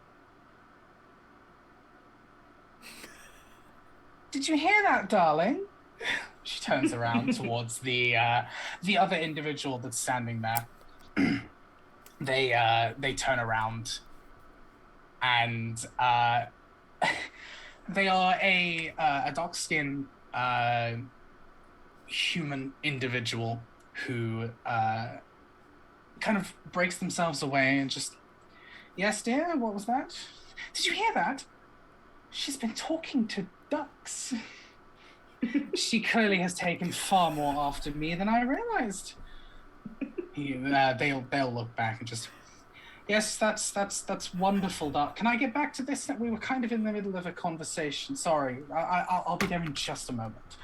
Did you hear that, darling? She turns around towards the other individual that's standing there. They turn around, and they are a dark-skinned human individual who kind of breaks themselves away and just, yes, dear, what was that? Did you hear that? She's been talking to ducks. She clearly has taken far more after me than I realized. They'll look back and just, yes, that's wonderful, Duck. Can I get back to this? We were kind of in the middle of a conversation. Sorry, I'll be there in just a moment.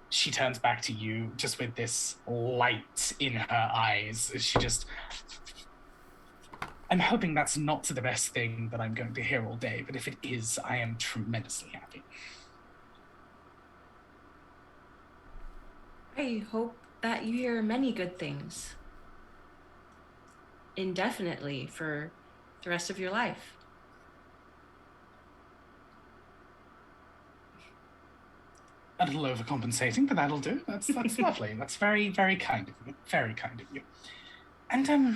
She turns back to you just with this light in her eyes. She just, I'm hoping that's not the best thing that I'm going to hear all day, but if it is, I am tremendously happy. I hope that you hear many good things. Indefinitely for the rest of your life. A little overcompensating, but that'll do. That's lovely. That's very, very kind of you. Very kind of you. And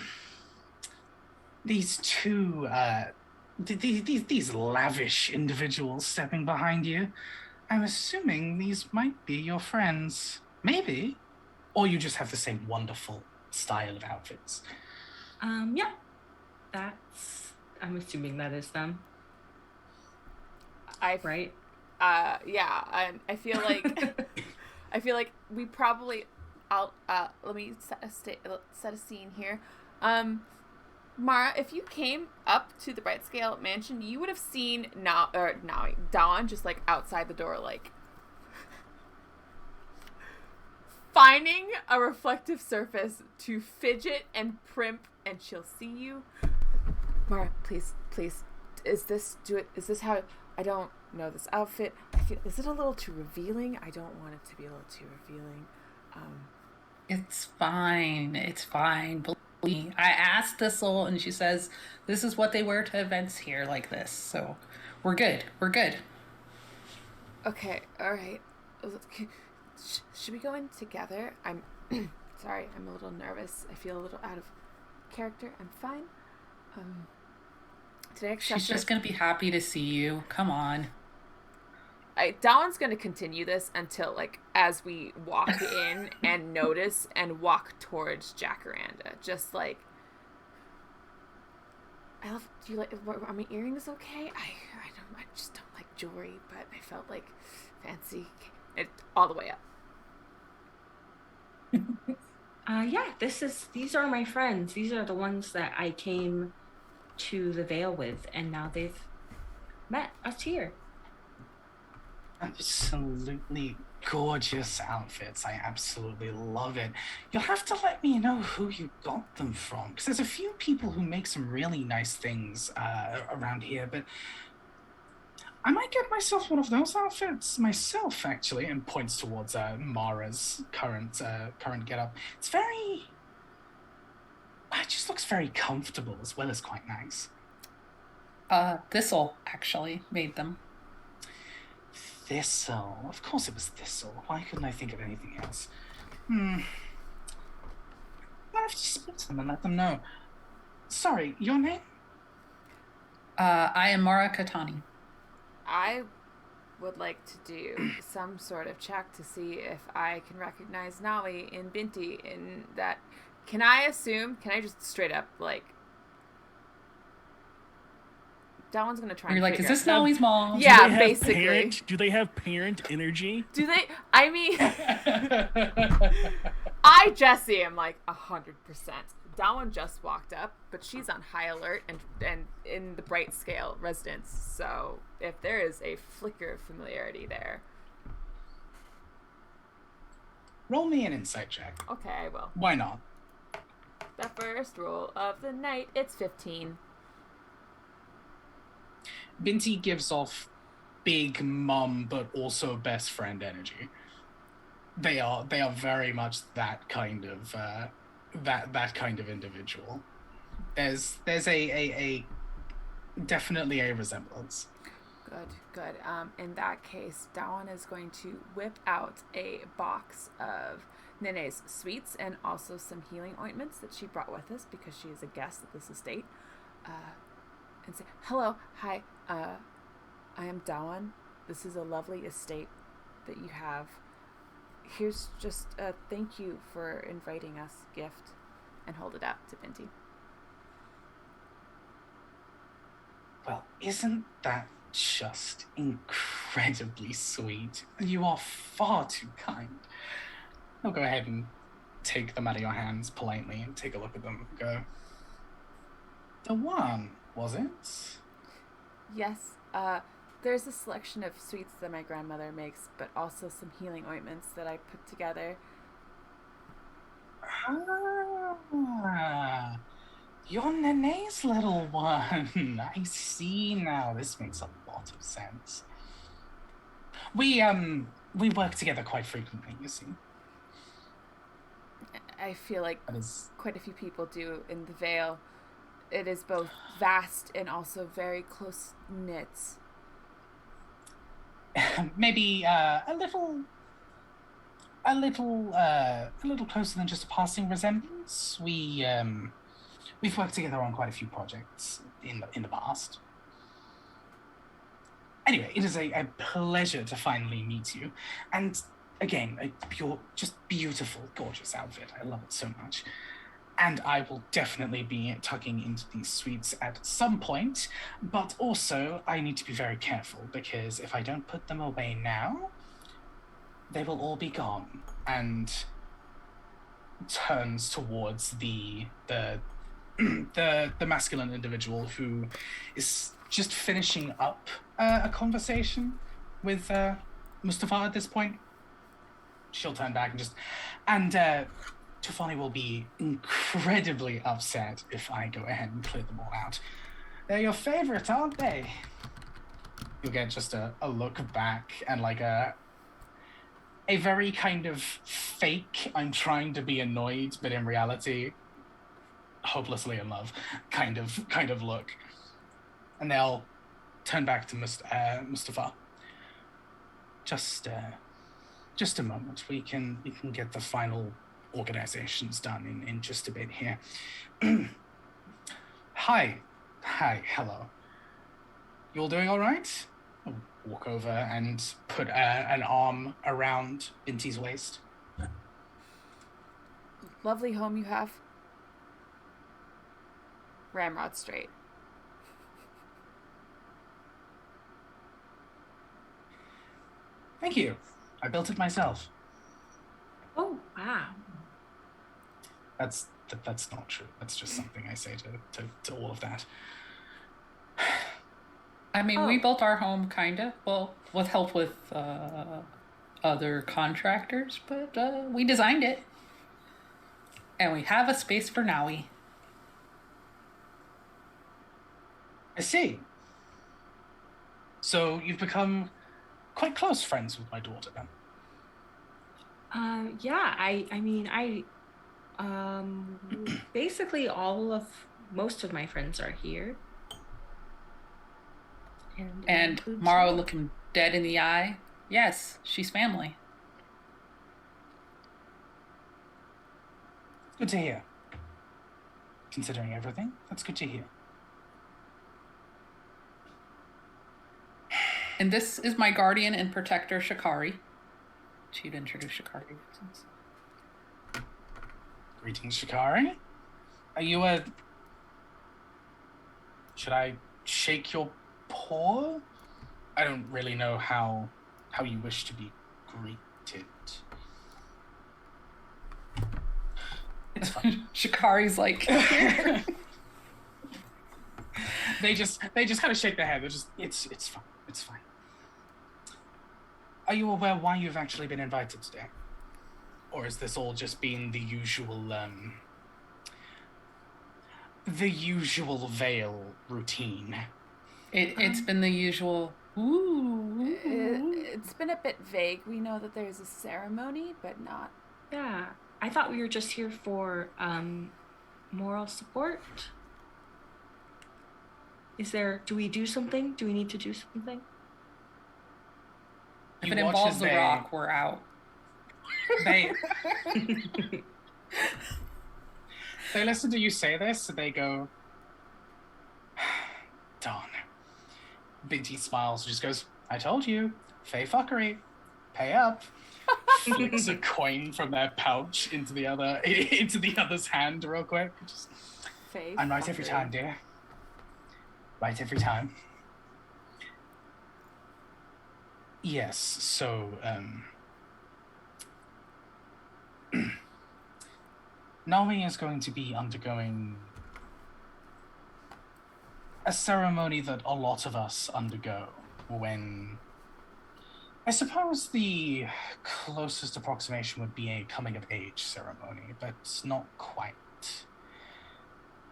these two these lavish individuals stepping behind you, I'm assuming these might be your friends. Maybe. Or you just have the same wonderful style of outfits. Yeah. I'm assuming that is them. Right? Yeah, I feel like we probably. Let me set a scene here. Mara, if you came up to the Brightscale mansion, you would have seen Dawn just like outside the door, like finding a reflective surface to fidget and primp, and she'll see you. Mara, please, is this how? I don't know this outfit. Is it a little too revealing? I don't want it to be a little too revealing. It's fine. It's fine. Believe me. I asked Thistle, and she says this is what they wear to events here like this. So we're good. We're good. Okay. All right. Should we go in together? I'm sorry. I'm a little nervous. I feel a little out of character. I'm fine. She's just going to be happy to see you. Come on. Dawn's going to continue this until, like, as we walk in and notice and walk towards Jacaranda. Just, like, do you like, are my earrings okay? I just don't like jewelry, but I felt like fancy. All the way up. Yeah, these are my friends. These are the ones that I came to the Vale with, and now they've met us here. Absolutely gorgeous outfits. I absolutely love it. You'll have to let me know who you got them from, because there's a few people who make some really nice things around here, but I might get myself one of those outfits myself, actually, and points towards Mara's current getup. It just looks very comfortable as well as quite nice. Thistle actually made them. Thistle? Of course it was Thistle. Why couldn't I think of anything else? I have to speak to them and let them know. Sorry, your name? I am Mara Katani. I would like to do some sort of check to see if I can recognize Nawi and Binti in that. Can I just straight up, like, Dawn's gonna try. You're and like, is this out. Nolly's mom? Yeah, basically. Do they have parent energy? Do they? I mean, I Jessie am like 100%. Dawn just walked up, but she's on high alert and in the Brightscale residence. So if there is a flicker of familiarity there, roll me an insight check. Okay, I will. Why not? The first roll of the night. It's 15. Binti gives off big mum, but also best friend energy. They are very much that kind of that kind of individual. There's a definitely a resemblance. Good. In that case, Dawn is going to whip out a box of Nene's sweets and also some healing ointments that she brought with us because she is a guest at this estate. And say, hello, hi, I am Dawn. This is a lovely estate that you have. Here's just a thank you for inviting us gift, and hold it up to Binti. Well, isn't that just incredibly sweet? You are far too kind. I'll go ahead and take them out of your hands politely and take a look at them and go, the one, was it? Yes, there's a selection of sweets that my grandmother makes, but also some healing ointments that I put together. Ah, you're Nene's little one. I see now. This makes a lot of sense. We work together quite frequently, you see. I feel like quite a few people do in the Vale. It is both vast and also very close-knit. Maybe a little closer than just a passing resemblance. We've worked together on quite a few projects in the past. Anyway, it is a pleasure to finally meet you, and again, a pure, just beautiful, gorgeous outfit. I love it so much. And I will definitely be tucking into these sweets at some point, but also I need to be very careful because if I don't put them away now, they will all be gone. And turns towards the masculine individual who is just finishing up a conversation with Mustafa at this point. She'll turn back and Tufani will be incredibly upset if I go ahead and clear them all out. They're your favorite, aren't they? You'll get just a look back and like a very kind of fake, I'm trying to be annoyed, but in reality, hopelessly in love kind of look. And they'll turn back to Mustafa. Just a moment. We can get the final organizations done in just a bit here. Hi, hello. You all doing all right? I'll walk over and put an arm around Binti's waist. Lovely home you have. Ramrod straight. Thank you. I built it myself. Oh, wow. That's not true. That's just something I say to all of that. I mean, we built our home, kinda. Well, with help with other contractors, but we designed it. And we have a space for Naui. I see. So you've become quite close friends with my daughter, then? Yeah, I mean, basically most of my friends are here. And Mara looked him dead in the eye. Yes, she's family. Good to hear. Considering everything, that's good to hear. And this is my guardian and protector, Shikari. She'd introduce Shikari. Greetings, Shikari. Are you should I shake your rapport. I don't really know how you wish to be greeted. It's fine. Shikari's like They just kind of shake their head. They're just it's fine. It's fine. Are you aware why you've actually been invited today? Or has this all just been the usual veil routine? It's been the usual It's been a bit vague. We know that there's a ceremony, but not. Yeah. I thought we were just here for moral support. Do we do something? Do we need to do something? If it involves the rock, we're out. They listen to you say this, and they go, darn. Binti smiles and just goes, I told you, fey fuckery, pay up. Flicks a coin from their pouch into the other's hand real quick. Just, I'm right every time, dear. Right every time. Yes, so Nami is going to be undergoing a ceremony that a lot of us undergo when, I suppose the closest approximation would be a coming-of-age ceremony, but not quite.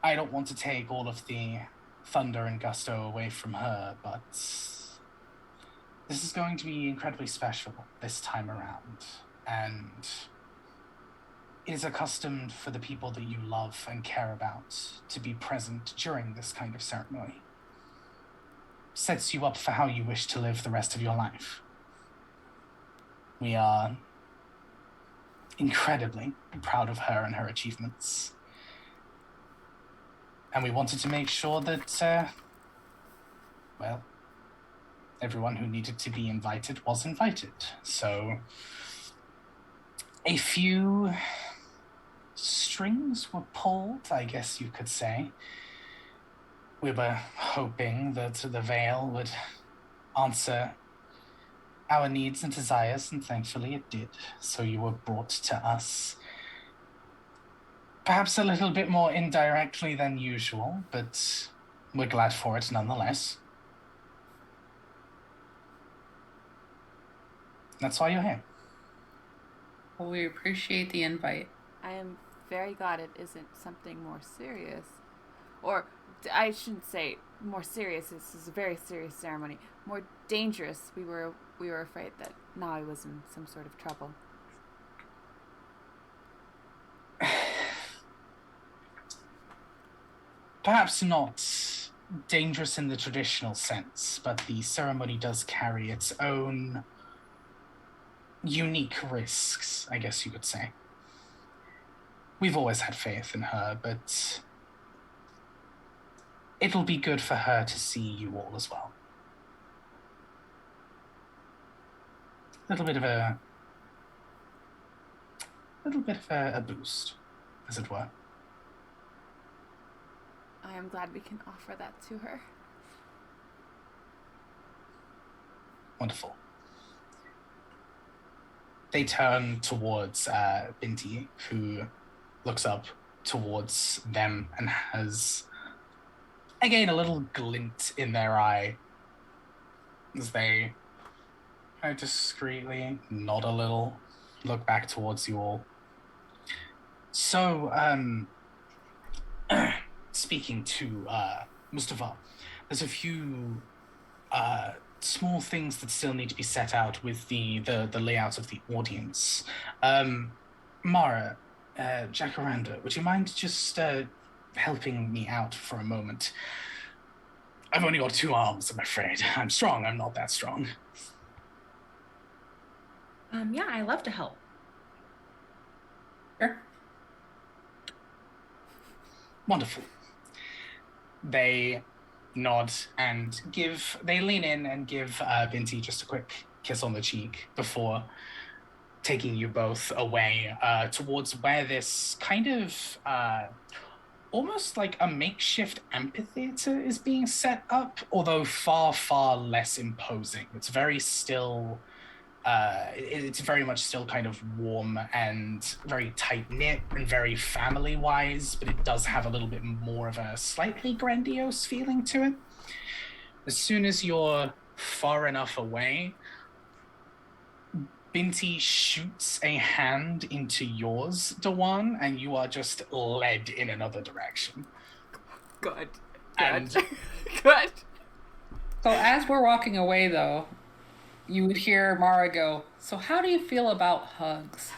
I don't want to take all of the thunder and gusto away from her, but this is going to be incredibly special this time around, and it is accustomed for the people that you love and care about to be present during this kind of ceremony. Sets you up for how you wish to live the rest of your life. We are incredibly proud of her and her achievements. And we wanted to make sure that, everyone who needed to be invited was invited. So, a few strings were pulled, I guess you could say. We were hoping that the veil would answer our needs and desires, and thankfully it did. So you were brought to us. Perhaps a little bit more indirectly than usual, but we're glad for it nonetheless. That's why you're here. Well, we appreciate the invite. I am very glad it isn't something more serious. Or, I shouldn't say more serious. This is a very serious ceremony. More dangerous. We were afraid that Nai was in some sort of trouble. Perhaps not dangerous in the traditional sense, but the ceremony does carry its own unique risks, I guess you could say. We've always had faith in her, but it'll be good for her to see you all as well. A little bit of a boost, as it were. I am glad we can offer that to her. Wonderful. They turn towards Binti, who looks up towards them and has, again, a little glint in their eye as they kind of discreetly nod a little, look back towards you all. So, speaking to Mustafa, there's a few small things that still need to be set out with the layout of the audience. Mara, Jacaranda, would you mind just helping me out for a moment? I've only got 2 arms, I'm afraid. I'm strong, I'm not that strong. Yeah, I love to help. Sure. Wonderful. They nod and they lean in and give Binti just a quick kiss on the cheek before taking you both away towards where this kind of almost like a makeshift amphitheater is being set up, although far, far less imposing. It's very still, it's very much still kind of warm and very tight-knit and very family-wise, but it does have a little bit more of a slightly grandiose feeling to it. As soon as you're far enough away, Binti shoots a hand into yours, Dewan, and you are just led in another direction. Good. And Good. So as we're walking away, though, you would hear Mara go, "So how do you feel about hugs?"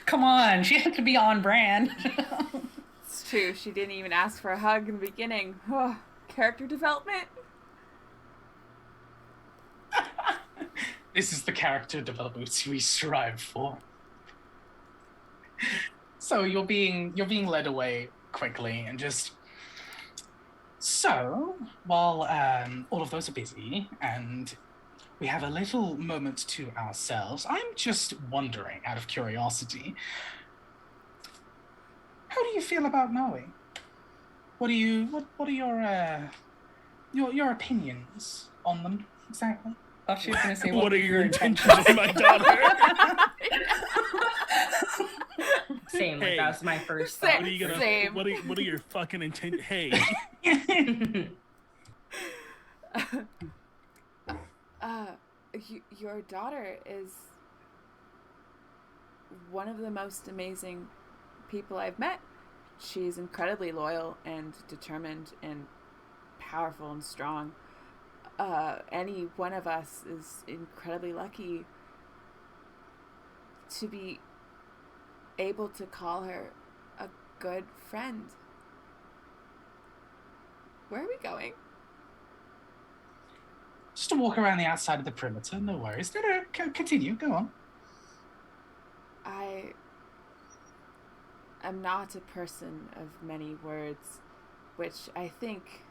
Come on, she had to be on brand. It's true. She didn't even ask for a hug in the beginning. Oh, character development. This is the character development we strive for. So you're being led away quickly and just... So, while all of those are busy and we have a little moment to ourselves, I'm just wondering, out of curiosity, how do you feel about Noe? What are your opinions on them exactly? I thought she was going to say, what are your intentions on my daughter? Same. Like, Hey. that was my first Same. thought. What are you gonna? Same. What are your fucking intent? Hey, Your daughter is one of the most amazing people I've met. She's incredibly loyal and determined and powerful and strong. Any one of us is incredibly lucky to be able to call her a good friend. Where are we going? Just to walk around the outside of the perimeter, no worries. No, continue, go on. I am not a person of many words, which I think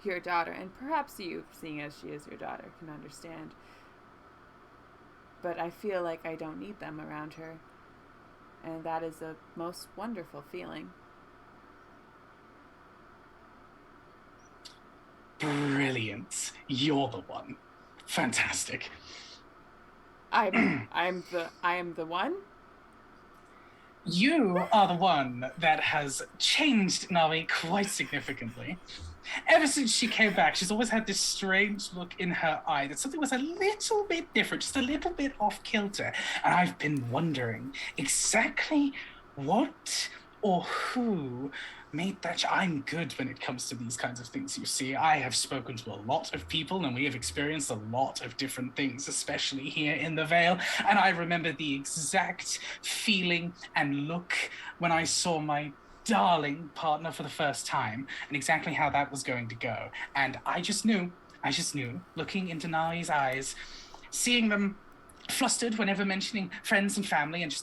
your daughter, and perhaps you, seeing as she is your daughter, can understand. But I feel like I don't need them around her, and that is a most wonderful feeling. Brilliant. You're the one. Fantastic. I am the one. You are the one that has changed Navi quite significantly. Ever since she came back, she's always had this strange look in her eye that something was a little bit different, just a little bit off kilter. And I've been wondering exactly what or who made that. I'm good when it comes to these kinds of things, you see. I have spoken to a lot of people and we have experienced a lot of different things, especially here in the Vale. And I remember the exact feeling and look when I saw my darling partner for the first time and exactly how that was going to go. And I just knew, looking into Nali's eyes, seeing them flustered whenever mentioning friends and family, and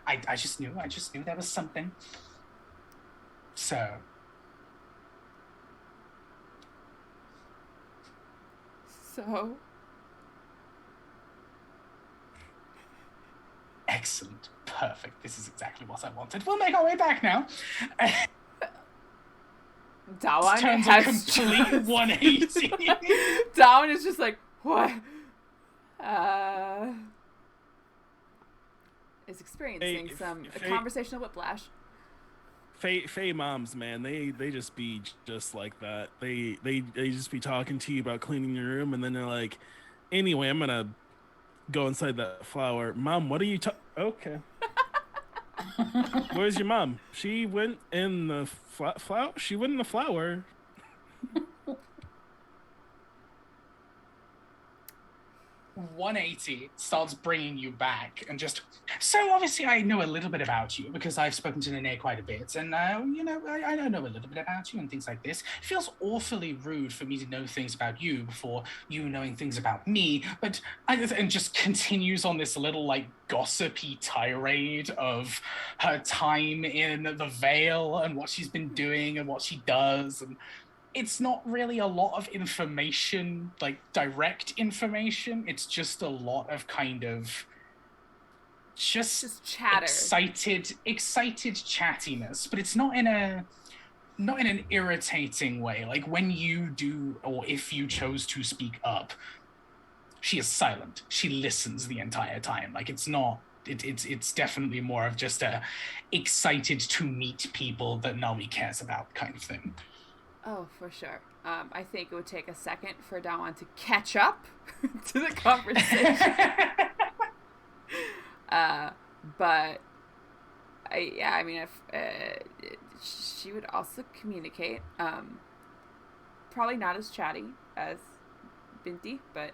I just knew there was something. So excellent, perfect. This is exactly what I wanted. We'll make our way back now. Dawan turns a complete 180. Dawan is just like, what? Is experiencing a conversational whiplash. Faye moms, man, they just be just like that. They just be talking to you about cleaning your room, and then they're like, anyway, I'm gonna go inside that flower. Mom, what are you okay. Where's your mom? She went in the flower. She went in the flower. 180 starts bringing you back and just... So obviously I know a little bit about you because I've spoken to Nene quite a bit, and I know a little bit about you and things like this. It feels awfully rude for me to know things about you before you knowing things about me, but and just continues on this little like gossipy tirade of her time in the Vale and what she's been doing and what she does, and it's not really a lot of information, like direct information. It's just a lot of kind of just chatter, excited chattiness, but it's not in an irritating way. Like when you do, or if you chose to speak up, she is silent. She listens the entire time. Like it's not. It's definitely more of just a excited to meet people that Naomi cares about kind of thing. Oh, for sure. I think it would take a second for Dawan to catch up to the conversation. But I mean, if she would also communicate, probably not as chatty as Binti, but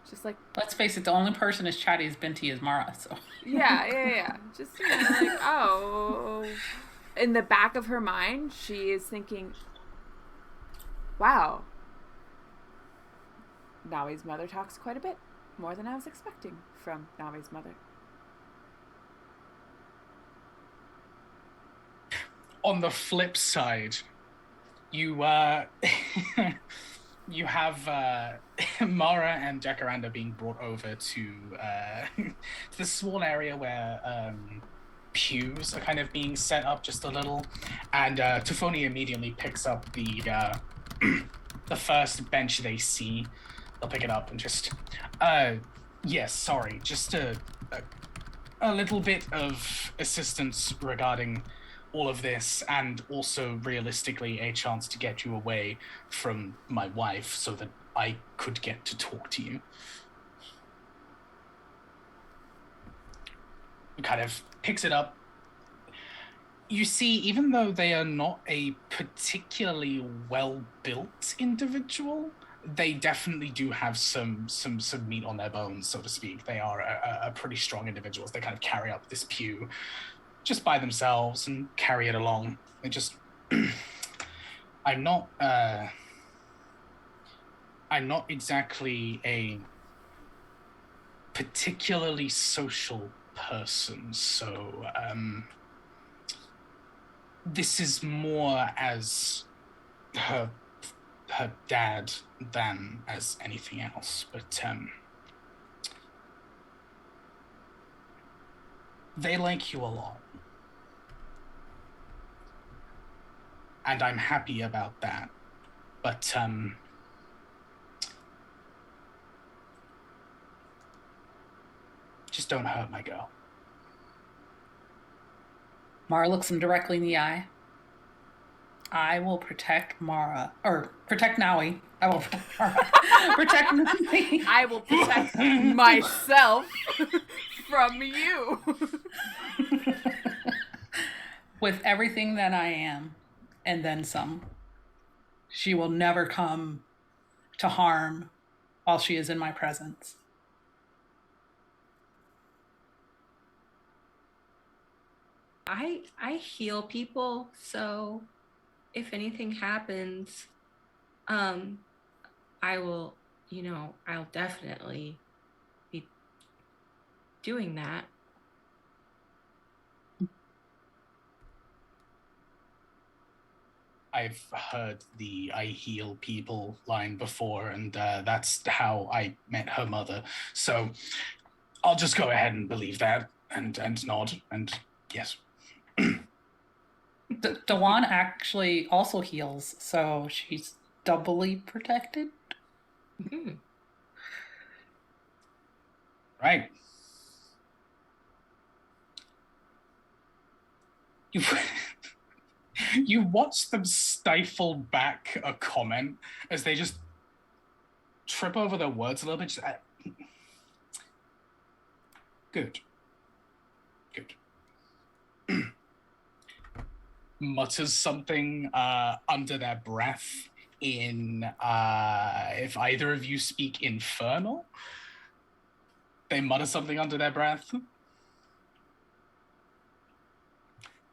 just like, let's face it, the only person as chatty as Binti is Mara. So yeah. Just like, oh, in the back of her mind, she is thinking, wow, Nawi's mother talks quite a bit. More than I was expecting from Nawi's mother. On the flip side, you you have Mara and Jacaranda being brought over to the small area where pews are kind of being set up just a little, and Tufoni immediately picks up the first bench they see. They'll pick it up and just, yes, sorry, just a little bit of assistance regarding all of this, and also realistically a chance to get you away from my wife so that I could get to talk to you. He kind of picks it up. You see, even though they are not a particularly well-built individual, they definitely do have some meat on their bones, so to speak. They are a pretty strong individuals. They kind of carry up this pew just by themselves and carry it along. They just I'm not exactly a particularly social person, so this is more as her dad than as anything else, but they like you a lot. And I'm happy about that. But just don't hurt my girl. Mara looks him directly in the eye. I will protect Mara, or protect Nawi. I will protect Mara. Protect Nawi. I will protect myself from you. With everything that I am, and then some. She will never come to harm while she is in my presence. I heal people, so if anything happens, I will, I'll definitely be doing that. I've heard the I heal people line before, and that's how I met her mother. So I'll just go ahead and believe that and nod, and yes. Dawan actually also heals, so she's doubly protected. Mm-hmm. Right. You watch them stifle back a comment as they just trip over their words a little bit. Just, good. Mutters something under their breath in, if either of you speak Infernal, they mutter something under their breath.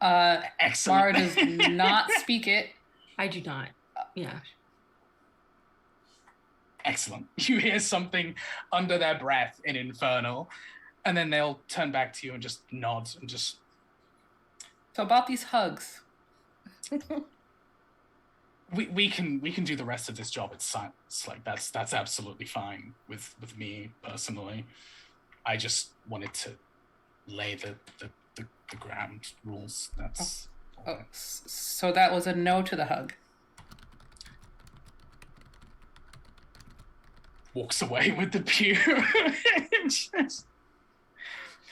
Excellent. Mara does not speak it. I do not. Yeah. Excellent. You hear something under their breath in Infernal, and then they'll turn back to you and just nod and just... So about these hugs. we can do the rest of this job at silence. Like that's absolutely fine with me personally. I just wanted to lay the ground rules. That's so that was a no to the hug. Walks away with the pew.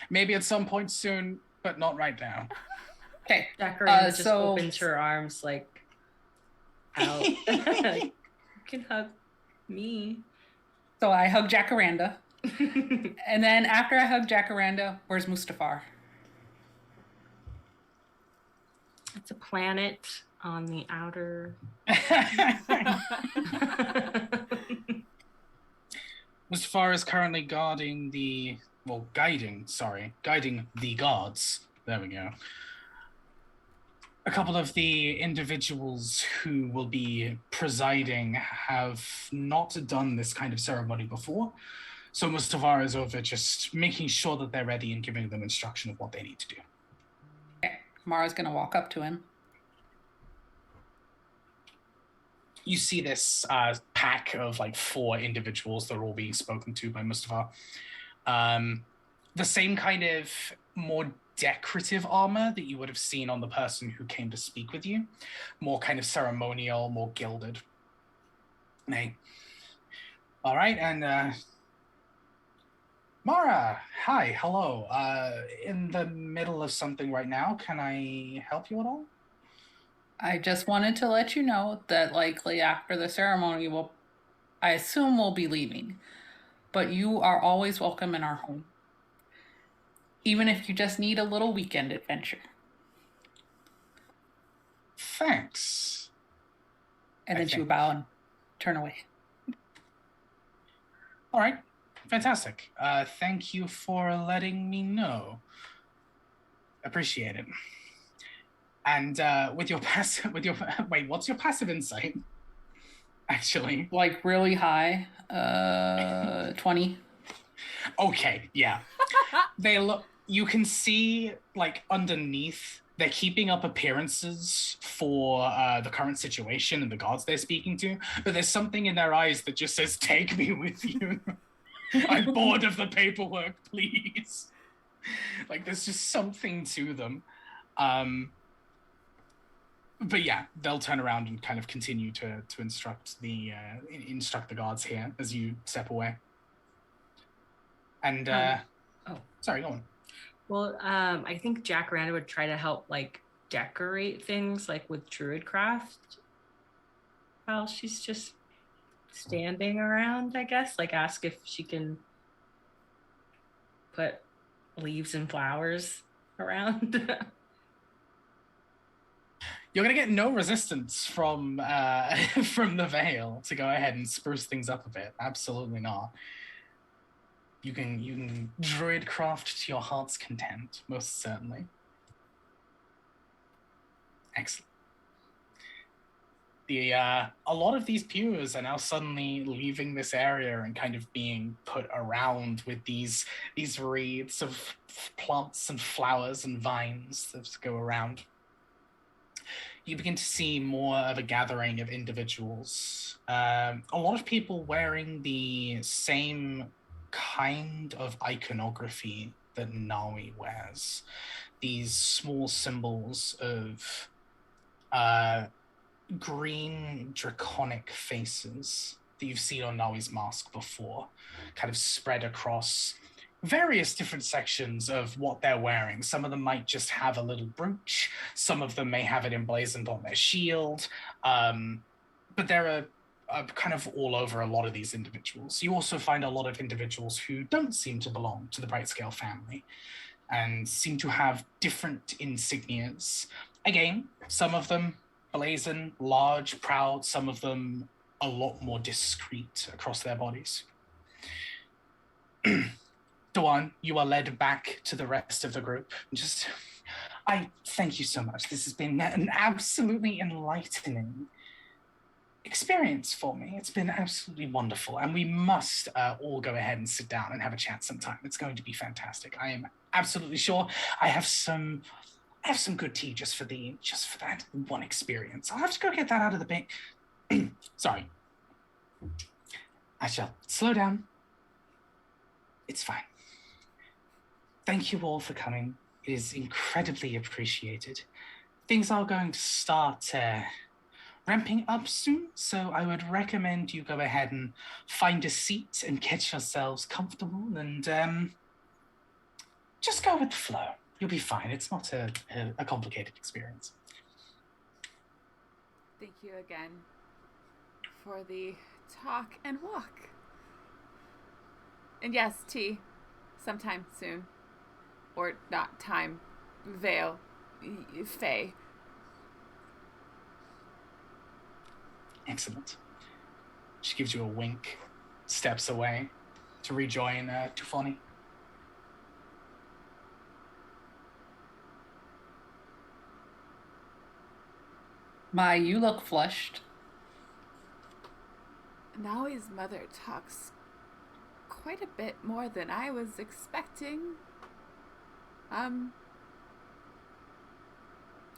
Maybe at some point soon, but not right now. Okay. Jacaranda just opens her arms like out. You can hug me. So I hug Jacaranda. And then after I hug Jacaranda, where's Mustafar? It's a planet on the outer. Mustafar is currently guiding the guards. There we go. A couple of the individuals who will be presiding have not done this kind of ceremony before. So Mustafar is over just making sure that they're ready and giving them instruction of what they need to do. Okay. Mara's going to walk up to him. You see this pack of like 4 individuals that are all being spoken to by Mustafar. The same kind of more decorative armor that you would have seen on the person who came to speak with you. More kind of ceremonial, more gilded. Hey. All right, and Mara, hi, hello. In the middle of something right now. Can I help you at all? I just wanted to let you know that likely after the ceremony, I assume we'll be leaving. But you are always welcome in our home. Even if you just need a little weekend adventure. Thanks. And then she would bow and turn away. All right. Fantastic. Thank you for letting me know. Appreciate it. And what's your passive insight? Actually, like really high, 20. Okay, yeah. They look. You can see like underneath. They're keeping up appearances for the current situation and the gods they're speaking to, but there's something in their eyes that just says, "Take me with you." I'm bored of the paperwork, please. Like there's just something to them. But yeah, they'll turn around and kind of continue to instruct the guards here as you step away. And sorry, go on. Well, I think Jacaranda would try to help like decorate things like with Druidcraft while she's just standing around, I guess. Like ask if she can put leaves and flowers around. You're gonna get no resistance from from the Veil to go ahead and spruce things up a bit. Absolutely not. You can Druidcraft to your heart's content, most certainly. Excellent. A lot of these pews are now suddenly leaving this area and kind of being put around with these wreaths of plants and flowers and vines that go around. You begin to see more of a gathering of individuals. A lot of people wearing the same kind of iconography that Nawi wears. These small symbols of green draconic faces that you've seen on Nawi's mask before, kind of spread across various different sections of what they're wearing. Some of them might just have a little brooch. Some of them may have it emblazoned on their shield. But they're kind of all over a lot of these individuals. You also find a lot of individuals who don't seem to belong to the Brightscale family and seem to have different insignias. Again, some of them blazon, large, proud, some of them a lot more discreet across their bodies. Dawan, you are led back to the rest of the group. I thank you so much. This has been an absolutely enlightening experience for me. It's been absolutely wonderful, and we must all go ahead and sit down and have a chat sometime. It's going to be fantastic. I am absolutely sure. I have some good tea just for that one experience. I'll have to go get that out of the bank. Sorry. I shall slow down. It's fine. thank you all for coming. It is incredibly appreciated. Things are going to start ramping up soon, so I would recommend you go ahead and find a seat and get yourselves comfortable and just go with the flow. You'll be fine. It's not a complicated experience. Thank you again for the talk and walk. And yes, tea, sometime soon. Or not time. Veil. Faye. Excellent. She gives you a wink, steps away to rejoin Tufoni. Mai, you look flushed. Naoi's mother talks quite a bit more than I was expecting.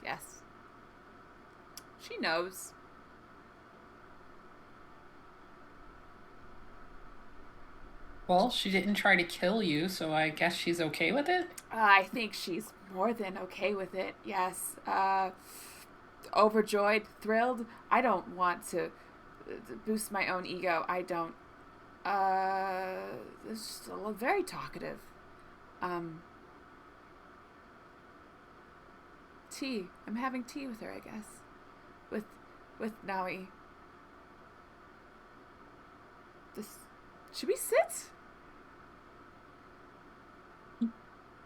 Yes. She knows. Well, she didn't try to kill you, so I guess she's okay with it? I think she's more than okay with it, yes. Overjoyed, thrilled. I don't want to boost my own ego. I don't. It's just very talkative. Tea. I'm having tea with her, I guess. With Naoi. Should we sit?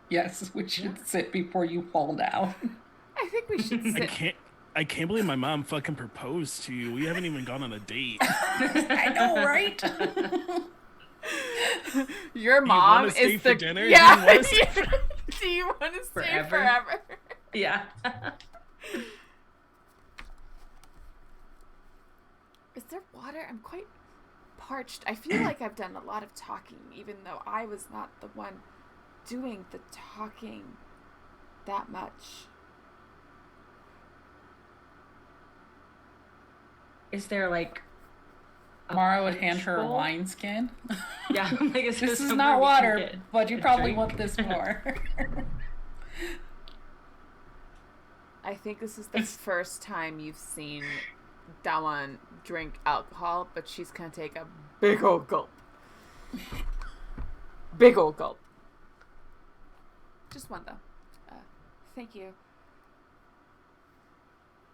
Yes, we should sit before you fall down. I think we should sit. I can't believe my mom fucking proposed to you. We haven't even gone on a date. I know, right? Your mom is stay the for dinner? Yeah. Do you want to stay forever? Yeah. Is there water? I'm quite parched. I feel like I've done a lot of talking, even though I was not the one doing the talking that much. Is there like Mara would hand her a wineskin. Yeah, like, this is not water, but you probably want this more. I think this is the first time you've seen Dawan drink alcohol, but she's gonna take a big old gulp. Big old gulp. Just one though. Thank you.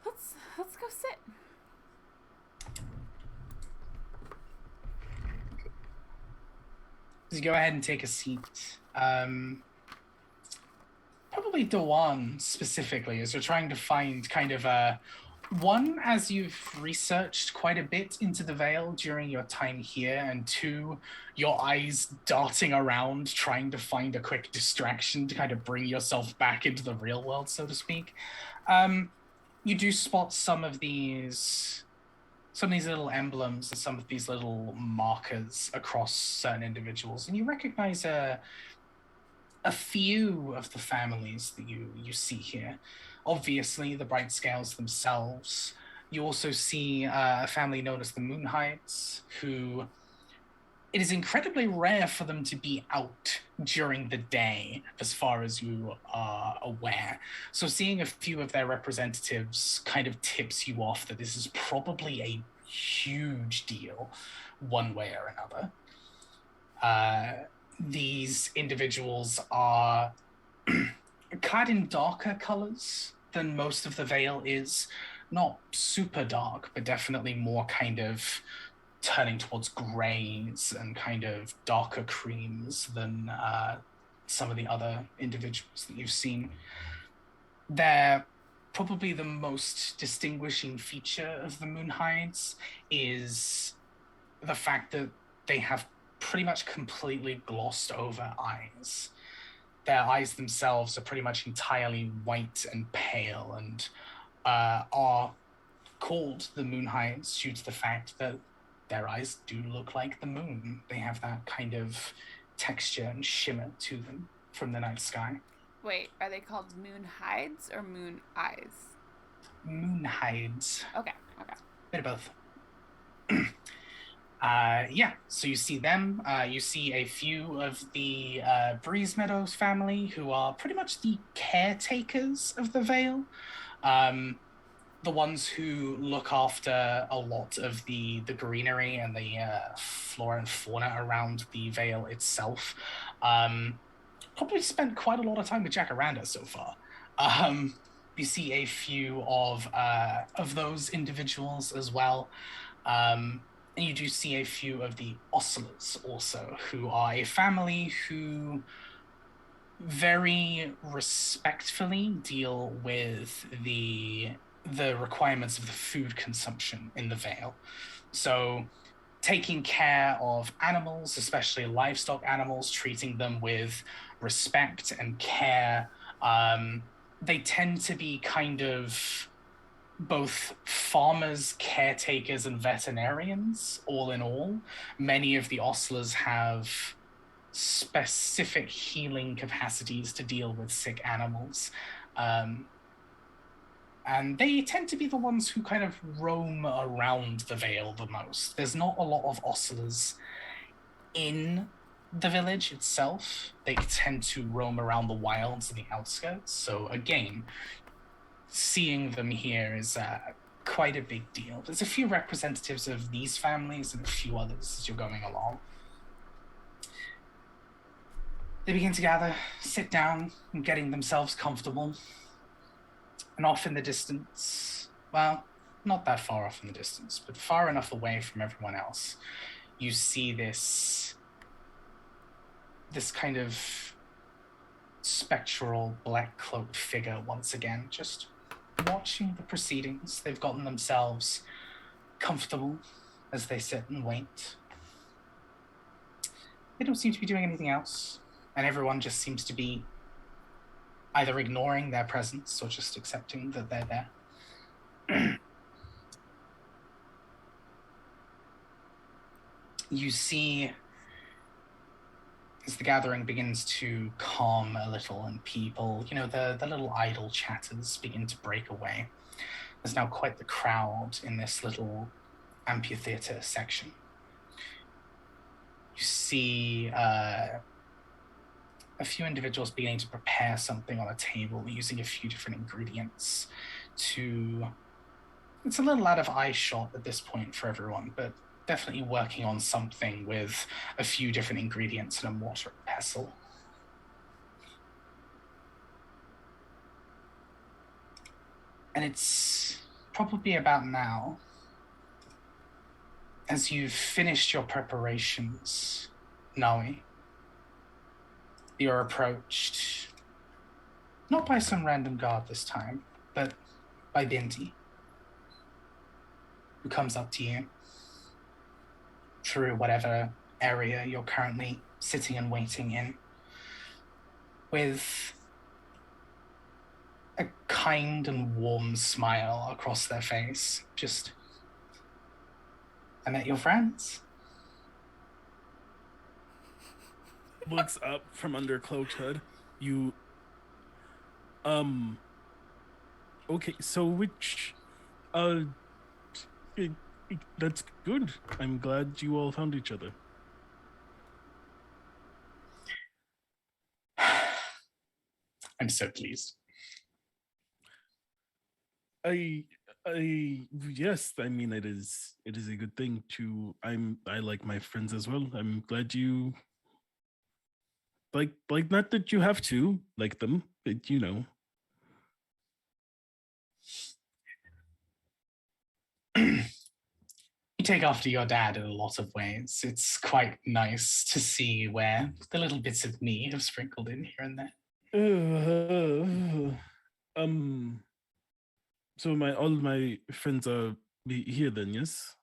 Let's go sit. As you go ahead and take a seat, probably Dawan specifically, as you're trying to find kind of one, as you've researched quite a bit into the Veil during your time here, and two, your eyes darting around trying to find a quick distraction to kind of bring yourself back into the real world, so to speak. You do spot some of these little emblems and some of these little markers across certain individuals, and you recognize a few of the families that you see here. Obviously, the Brightscales themselves. You also see a family known as the Moonhides, who it is incredibly rare for them to be out during the day, as far as you are aware. So seeing a few of their representatives kind of tips you off that this is probably a huge deal, one way or another. These individuals are clad in darker colors than most of the Veil is. Not super dark, but definitely more kind of turning towards grays and kind of darker creams than some of the other individuals that you've seen. They're probably the most distinguishing feature of the Moonhides is the fact that they have pretty much completely glossed over eyes. Their eyes themselves are pretty much entirely white and pale, and are called the Moonhides due to the fact that their eyes do look like the moon. They have that kind of texture and shimmer to them from the night sky. Wait, are they called Moonhides or Moon Eyes? Moonhides. Okay. Bit of both. So you see them. You see a few of the Breeze Meadows family, who are pretty much the caretakers of the Vale. The ones who look after a lot of the greenery and the flora and fauna around the Vale itself. Probably spent quite a lot of time with Jacaranda so far. You see a few of those individuals as well. And you do see a few of the Ostlers also, who are a family who very respectfully deal with the requirements of the food consumption in the Vale. So taking care of animals, especially livestock animals, treating them with respect and care. They tend to be kind of both farmers, caretakers, and veterinarians, all in all. Many of the Ostlers have specific healing capacities to deal with sick animals. And they tend to be the ones who kind of roam around the Vale the most. There's not a lot of Ostlers in the village itself. They tend to roam around the wilds and the outskirts. So again, seeing them here is quite a big deal. There's a few representatives of these families and a few others as you're going along. They begin to gather, sit down, and getting themselves comfortable. And off in the distance, well, not that far off in the distance, but far enough away from everyone else, you see this kind of spectral black-cloaked figure once again, just watching the proceedings. They've gotten themselves comfortable as they sit and wait. They don't seem to be doing anything else, and everyone just seems to be either ignoring their presence or just accepting that they're there. You see, as the gathering begins to calm a little and people, the little idle chatters begin to break away. There's now quite the crowd in this little amphitheater section. You see a few individuals beginning to prepare something on a table using a few different ingredients it's a little out of eye shot at this point for everyone, but definitely working on something with a few different ingredients and a mortar and pestle. And it's probably about now, as you've finished your preparations, Nawi, you're approached, not by some random guard this time, but by Binti, who comes up to you through whatever area you're currently sitting and waiting in, with a kind and warm smile across their face. Just, I met your friends. Looks up from under cloaked hood. You, okay, so which, that's good. I'm glad you all found each other. I'm so pleased. Yes, I mean it is a good thing to I like my friends as well. I'm glad you like not that you have to like them, but You take after your dad in a lot of ways. It's quite nice to see where the little bits of me have sprinkled in here and there. So all my friends are here then, yes?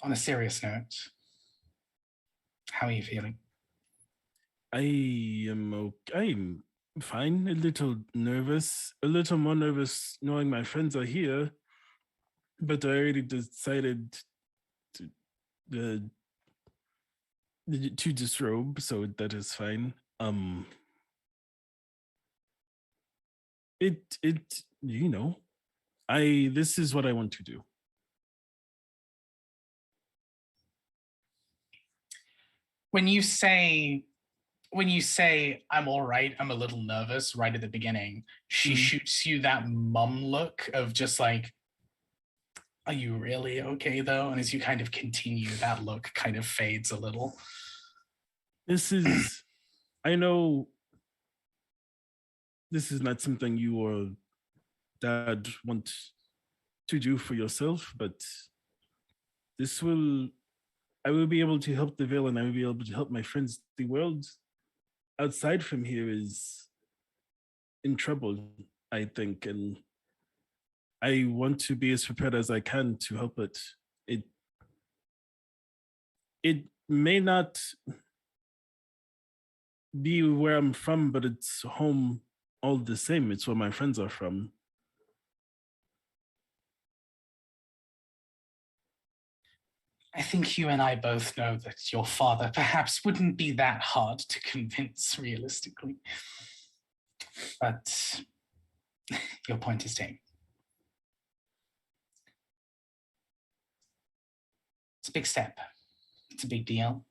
On a serious note, how are you feeling? I'm fine. A little more nervous knowing my friends are here, but I already decided to disrobe, so that is fine. It This is what I want to do. When you say I'm all right, I'm a little nervous right at the beginning, she shoots you that mum look of just like, are you really okay though? And as you kind of continue, that look kind of fades a little. This is, I know this is not something you or dad want to do for yourself, but I will be able to help the Veil, and I will be able to help my friends. The world outside from here is in trouble, I think, and I want to be as prepared as I can to help it. It may not be where I'm from, but it's home all the same. It's where my friends are from. I think you and I both know that your father perhaps wouldn't be that hard to convince realistically. But your point is taken. It's a big step. It's a big deal.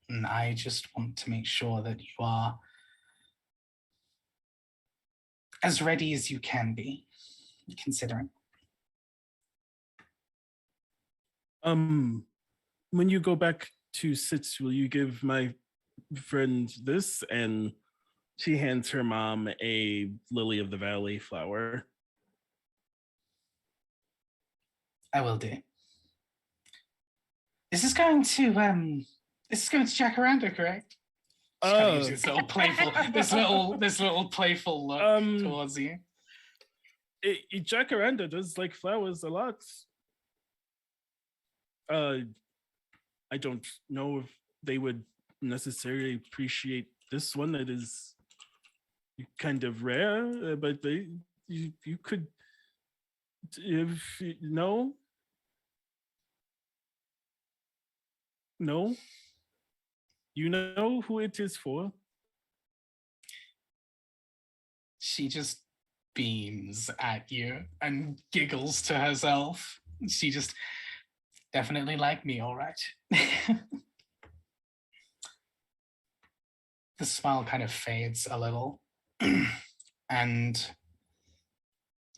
And I just want to make sure that you are as ready as you can be, considering. When you go back to Sitz, will you give my friend this? And she hands her mom a lily of the valley flower. I will do. This is going to Jacaranda, correct? Use this little playful, this little playful look towards you. Jacaranda does like flowers a lot. I don't know if they would necessarily appreciate this one. It is kind of rare, but you could, if no, you know who it is for. She just beams at you and giggles to herself. She just definitely like me, all right. The smile kind of fades a little, and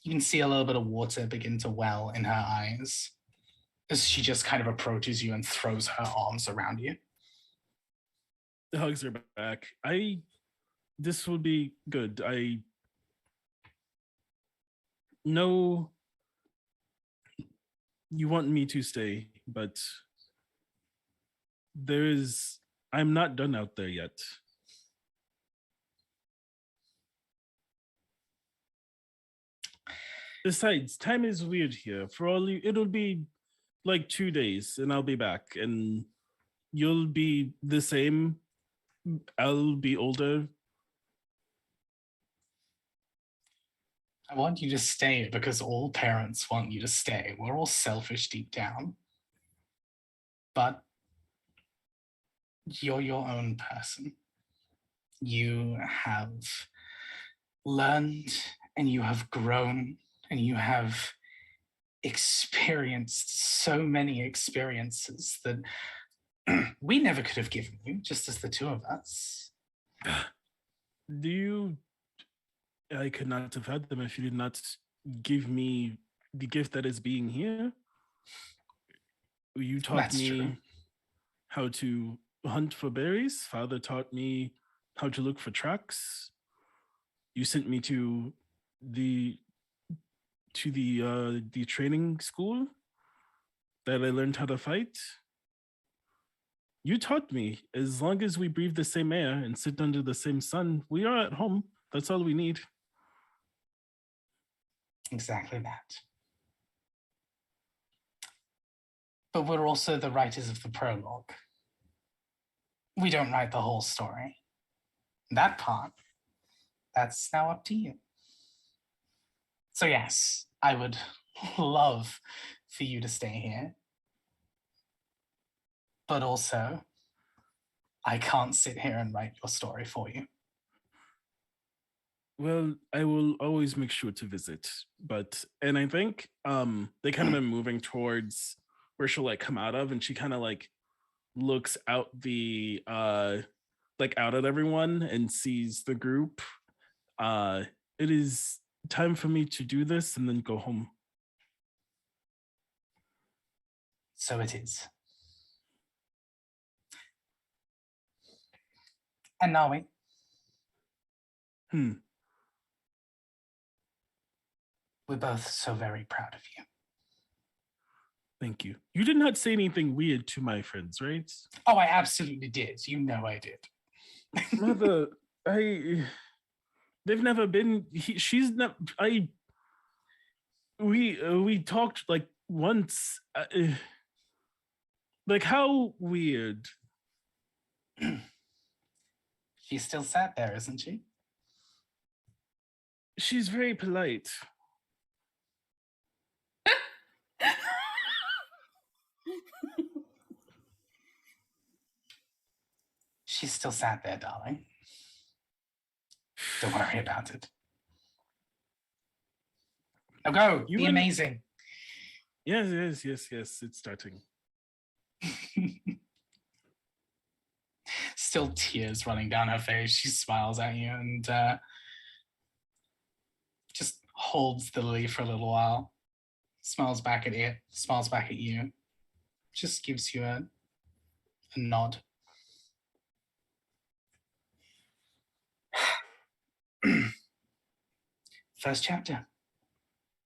you can see a little bit of water begin to well in her eyes as she just kind of approaches you and throws her arms around you. The hugs are back. This will be good. I know you want me to stay, but I'm not done out there yet. Besides, time is weird here. For all you, it'll be like 2 days and I'll be back, and you'll be the same. I'll be older. I want you to stay because all parents want you to stay. We're all selfish deep down. But you're your own person. You have learned and you have grown and you have experienced so many experiences that we never could have given you, just as the two of us. I could not have had them if you did not give me the gift that is being here. You taught me how to hunt for berries. Father taught me how to look for tracks. You sent me to the training school that I learned how to fight. You taught me, as long as we breathe the same air and sit under the same sun, we are at home. That's all we need. Exactly that. But we're also the writers of the prologue. We don't write the whole story. That part, that's now up to you. So yes, I would love for you to stay here. But also, I can't sit here and write your story for you. Well, I will always make sure to visit, and I think they kind of been moving towards where she'll like come out of, and she kind of like looks out the like out at everyone and sees the group. It is time for me to do this and then go home. So it is. And Nawi. We're both so very proud of you. Thank you. You did not say anything weird to my friends, right? Oh, I absolutely did. You know I did. Mother, they've never been, she's not, we talked like once, like how weird. She's still sat there, isn't she? She's very polite. She's still sat there, darling. Don't worry about it. Now go, be amazing. Yes, it's starting. Still tears running down her face. She smiles at you and just holds the lily for a little while. Smiles back at it, smiles back at you. Just gives you a nod. First chapter.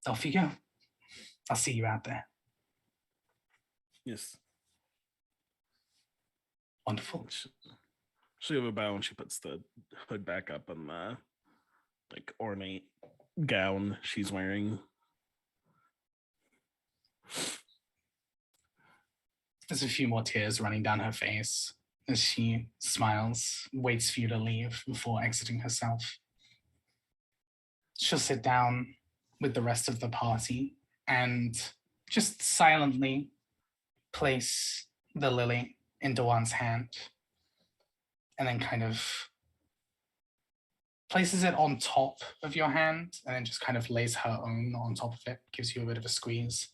Off you go. I'll see you out there. Yes. Wonderful. She'll give a bow and she puts the hood back up on the like ornate gown she's wearing. There's a few more tears running down her face as she smiles, waits for you to leave before exiting herself. She'll sit down with the rest of the party and just silently place the lily into one's hand and then kind of places it on top of your hand and then just kind of lays her own on top of it, gives you a bit of a squeeze.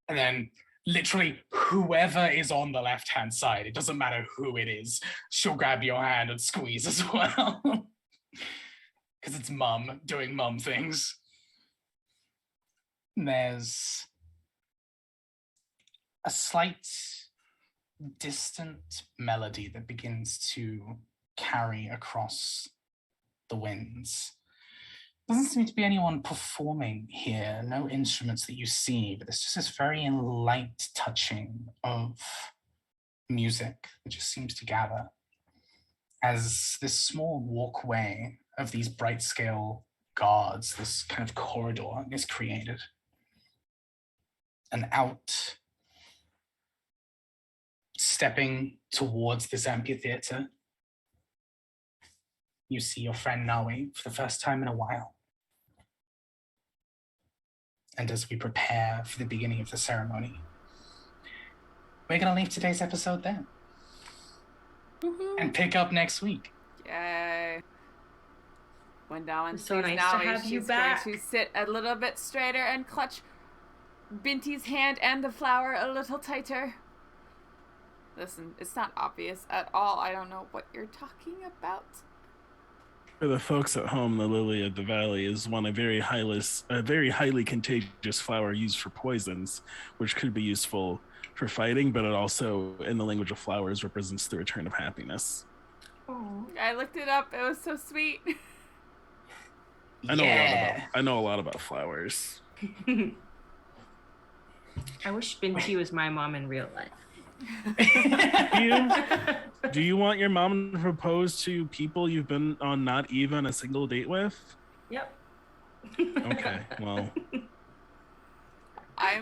And then literally whoever is on the left-hand side, it doesn't matter who it is, she'll grab your hand and squeeze as well. Because it's mum doing mum things. There's a slight distant melody that begins to carry across the winds. Doesn't seem to be anyone performing here, no instruments that you see, but there's just this very light touching of music that just seems to gather as this small walkway of these Brightscale guards, this kind of corridor is created. And out, stepping towards this amphitheater, you see your friend Nawi for the first time in a while. And as we prepare for the beginning of the ceremony, we're going to leave today's episode there. Woo-hoo. And pick up next week. Yay. When Dawan sees so nice Nawi, she's going to sit a little bit straighter and clutch Binti's hand and the flower a little tighter. Listen, it's not obvious at all. I don't know what you're talking about. For the folks at home, the lily of the valley is a very highly contagious flower used for poisons, which could be useful for fighting, but it also, in the language of flowers, represents the return of happiness. Oh, I looked it up. It was so sweet. I know a lot about flowers. I wish Binti was my mom in real life. Do you want your mom to propose to people you've been on not even a single date with? Yep. Okay, well. I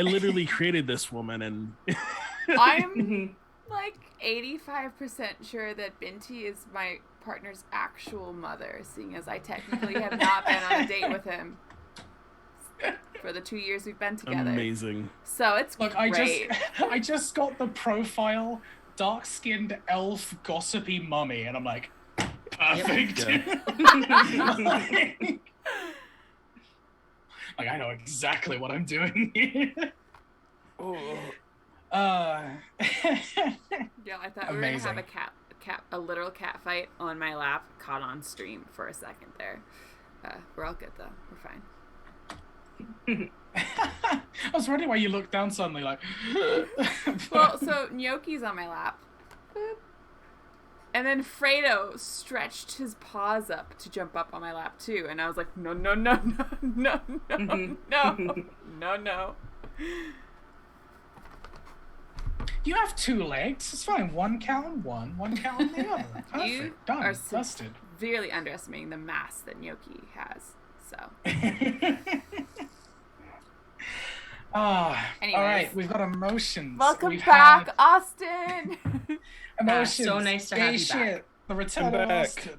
literally created this woman and I'm like 85% sure that Binti is my partner's actual mother, seeing as I technically have not been on a date with him for the 2 years we've been together. Amazing. So it's great. I just got the profile dark-skinned elf gossipy mummy, and I'm like, perfect. perfect. Yeah. Like, I know exactly what I'm doing here. Yeah, I thought we were gonna have a literal cat fight on my lap, caught on stream for a second there. We're all good though. We're fine. I was wondering why you looked down suddenly, like. Well, so Gnocchi's on my lap. Boop. And then Fredo stretched his paws up to jump up on my lap too, and I was like, no, no, no, no, no, no, no, no, no. You have 2 legs. It's fine. One count on one count on the other. Perfect. You Done. are Busted. severely underestimating the mass that Gnocchi has. So. All right. We've got emotions. Welcome back, Austin. Emotions. So nice to have you back. The return of Austin.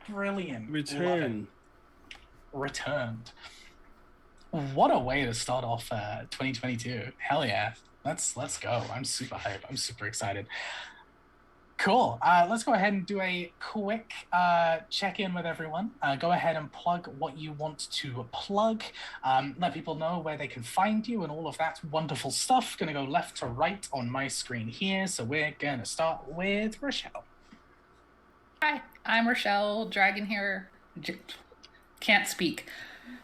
Brilliant. Returned. What a way to start off 2022. Hell yeah. Let's go. I'm super hyped. I'm super excited. Cool. Let's go ahead and do a quick check-in with everyone. Go ahead and plug what you want to plug. Let people know where they can find you and all of that wonderful stuff. Going to go left to right on my screen here. So we're going to start with Rochelle. Hi, I'm Rochelle, Dragon here. Can't speak.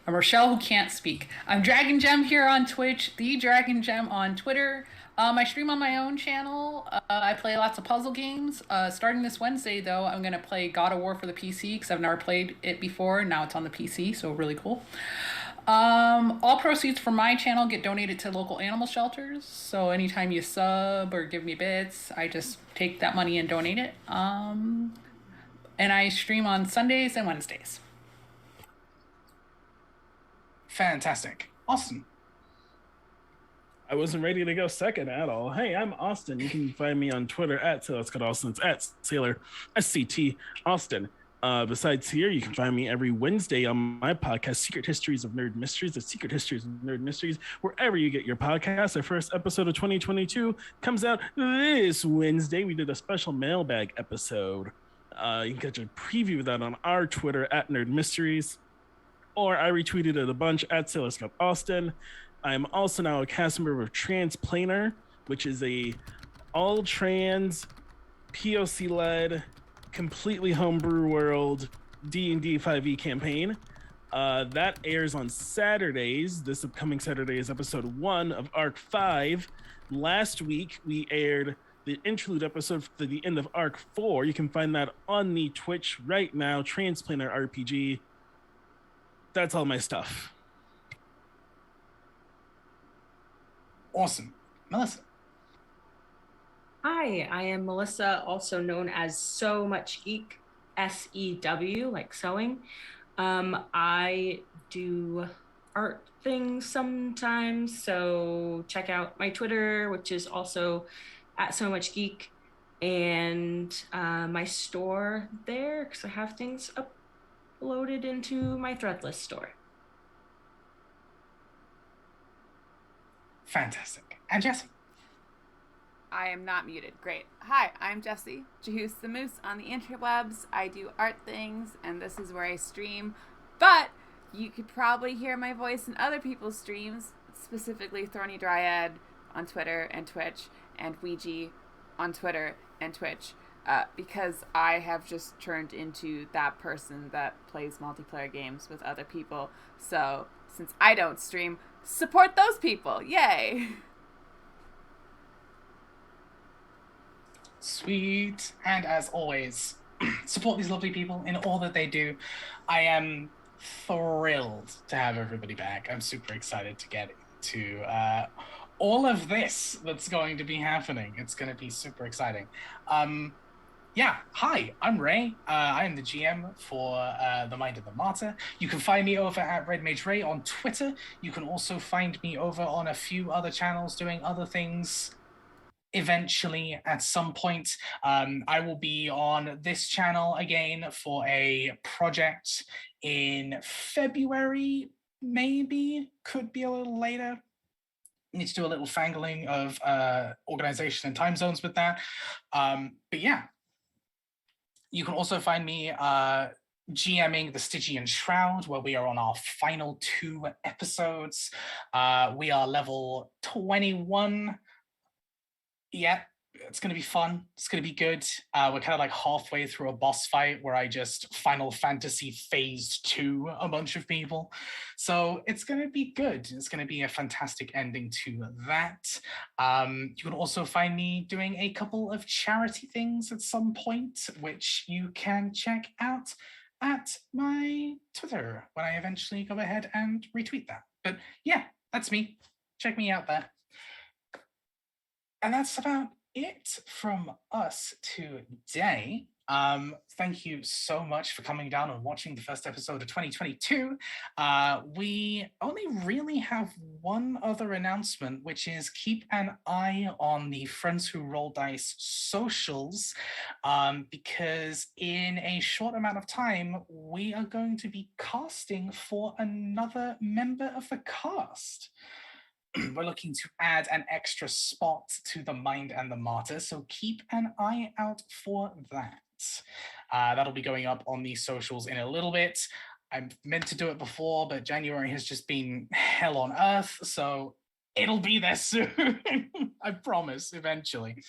I'm Rochelle who can't speak. I'm Dragon Gem here on Twitch, the Dragon Gem on Twitter. I stream on my own channel. I play lots of puzzle games. Starting this Wednesday, though, I'm going to play God of War for the PC because I've never played it before. Now it's on the PC, so really cool. All proceeds from my channel get donated to local animal shelters. So anytime you sub or give me bits, I just take that money and donate it. And I stream on Sundays and Wednesdays. Fantastic. Austin. I wasn't ready to go second at all. Hey, I'm Austin. You can find me on Twitter at Austin. It's at Sailor SCT Austin. Besides here, you can find me every Wednesday on my podcast, Secret Histories of Nerd Mysteries, the Secret Histories of Nerd Mysteries, wherever you get your podcasts. Our first episode of 2022 comes out this Wednesday. We did a special mailbag episode. You can catch a preview of that on our Twitter at Nerd Mysteries, or I retweeted it a bunch at Sailor Austin. I'm also now a cast member of Transplanar, which is a all-trans, POC-led, completely homebrew world D&D 5e campaign. That airs on Saturdays. This upcoming Saturday is episode 1 of Arc 5. Last week, we aired the interlude episode for the end of Arc 4. You can find that on the Twitch right now, Transplanar RPG. That's all my stuff. Awesome. Melissa. Hi, I am Melissa, also known as So Much Geek, SEW, like sewing. I do art things sometimes, so check out my Twitter, which is also at So Much Geek, and my store there, because I have things uploaded into my Threadless store. Fantastic. And Jesse. I am not muted. Great. Hi, I'm Jessie, Jahoos the Moose on the interwebs. I do art things, and this is where I stream. But you could probably hear my voice in other people's streams, specifically Thorny Dryad on Twitter and Twitch, and Ouija on Twitter and Twitch, because I have just turned into that person that plays multiplayer games with other people. So since I don't stream, support those people. Yay! Sweet. And as always, support these lovely people in all that they do. I am thrilled to have everybody back. I'm super excited to get to all of this that's going to be happening. It's going to be super exciting. Yeah, hi, I'm Ray. I am the GM for The Mind of the Martyr. You can find me over at Red Mage Ray on Twitter. You can also find me over on a few other channels doing other things. Eventually, at some point, I will be on this channel again for a project in February, maybe, could be a little later. Need to do a little fangling of organization and time zones with that. But yeah, You can also find me GMing the Stygian Shroud, where we are on our final 2 episodes. We are level 21. Yeah, it's going to be fun. It's going to be good. We're kind of like halfway through a boss fight where I just Final Fantasy Phase 2 a bunch of people. So it's going to be good. It's going to be a fantastic ending to that. You can also find me doing a couple of charity things at some point, which you can check out at my Twitter when I eventually go ahead and retweet that. But yeah, that's me. Check me out there. And that's about it from us today. Thank you so much for coming down and watching the first episode of 2022. We only really have one other announcement, which is keep an eye on the Friends Who Roll Dice socials, because in a short amount of time, we are going to be casting for another member of the cast. We're looking to add an extra spot to the Mind and the Martyr, so keep an eye out for that. That'll be going up on the socials in a little bit. I meant to do it before, but January has just been hell on earth, so it'll be there soon. I promise, eventually.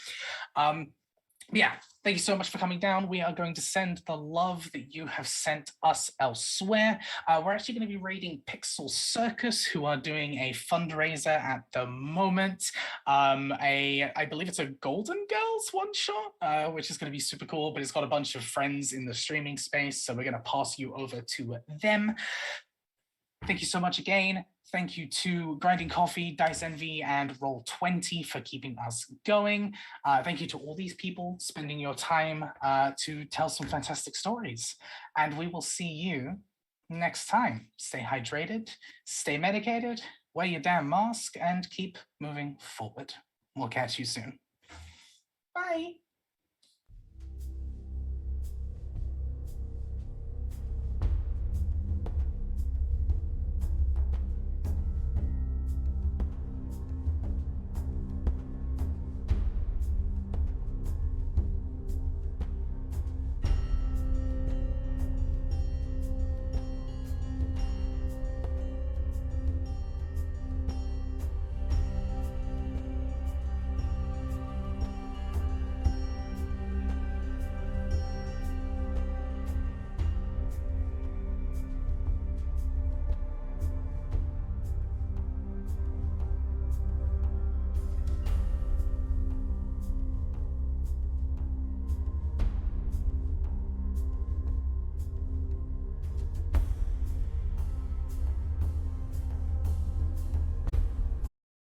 Yeah, thank you so much for coming down. We are going to send the love that you have sent us elsewhere. We're actually going to be raiding Pixel Circus, who are doing a fundraiser at the moment. I believe it's a Golden Girls one-shot, which is going to be super cool, but it's got a bunch of friends in the streaming space, so we're going to pass you over to them. Thank you so much again. Thank you to Grinding Coffee, Dice Envy, and Roll20 for keeping us going. Thank you to all these people spending your time to tell some fantastic stories. And we will see you next time. Stay hydrated, stay medicated, wear your damn mask, and keep moving forward. We'll catch you soon. Bye.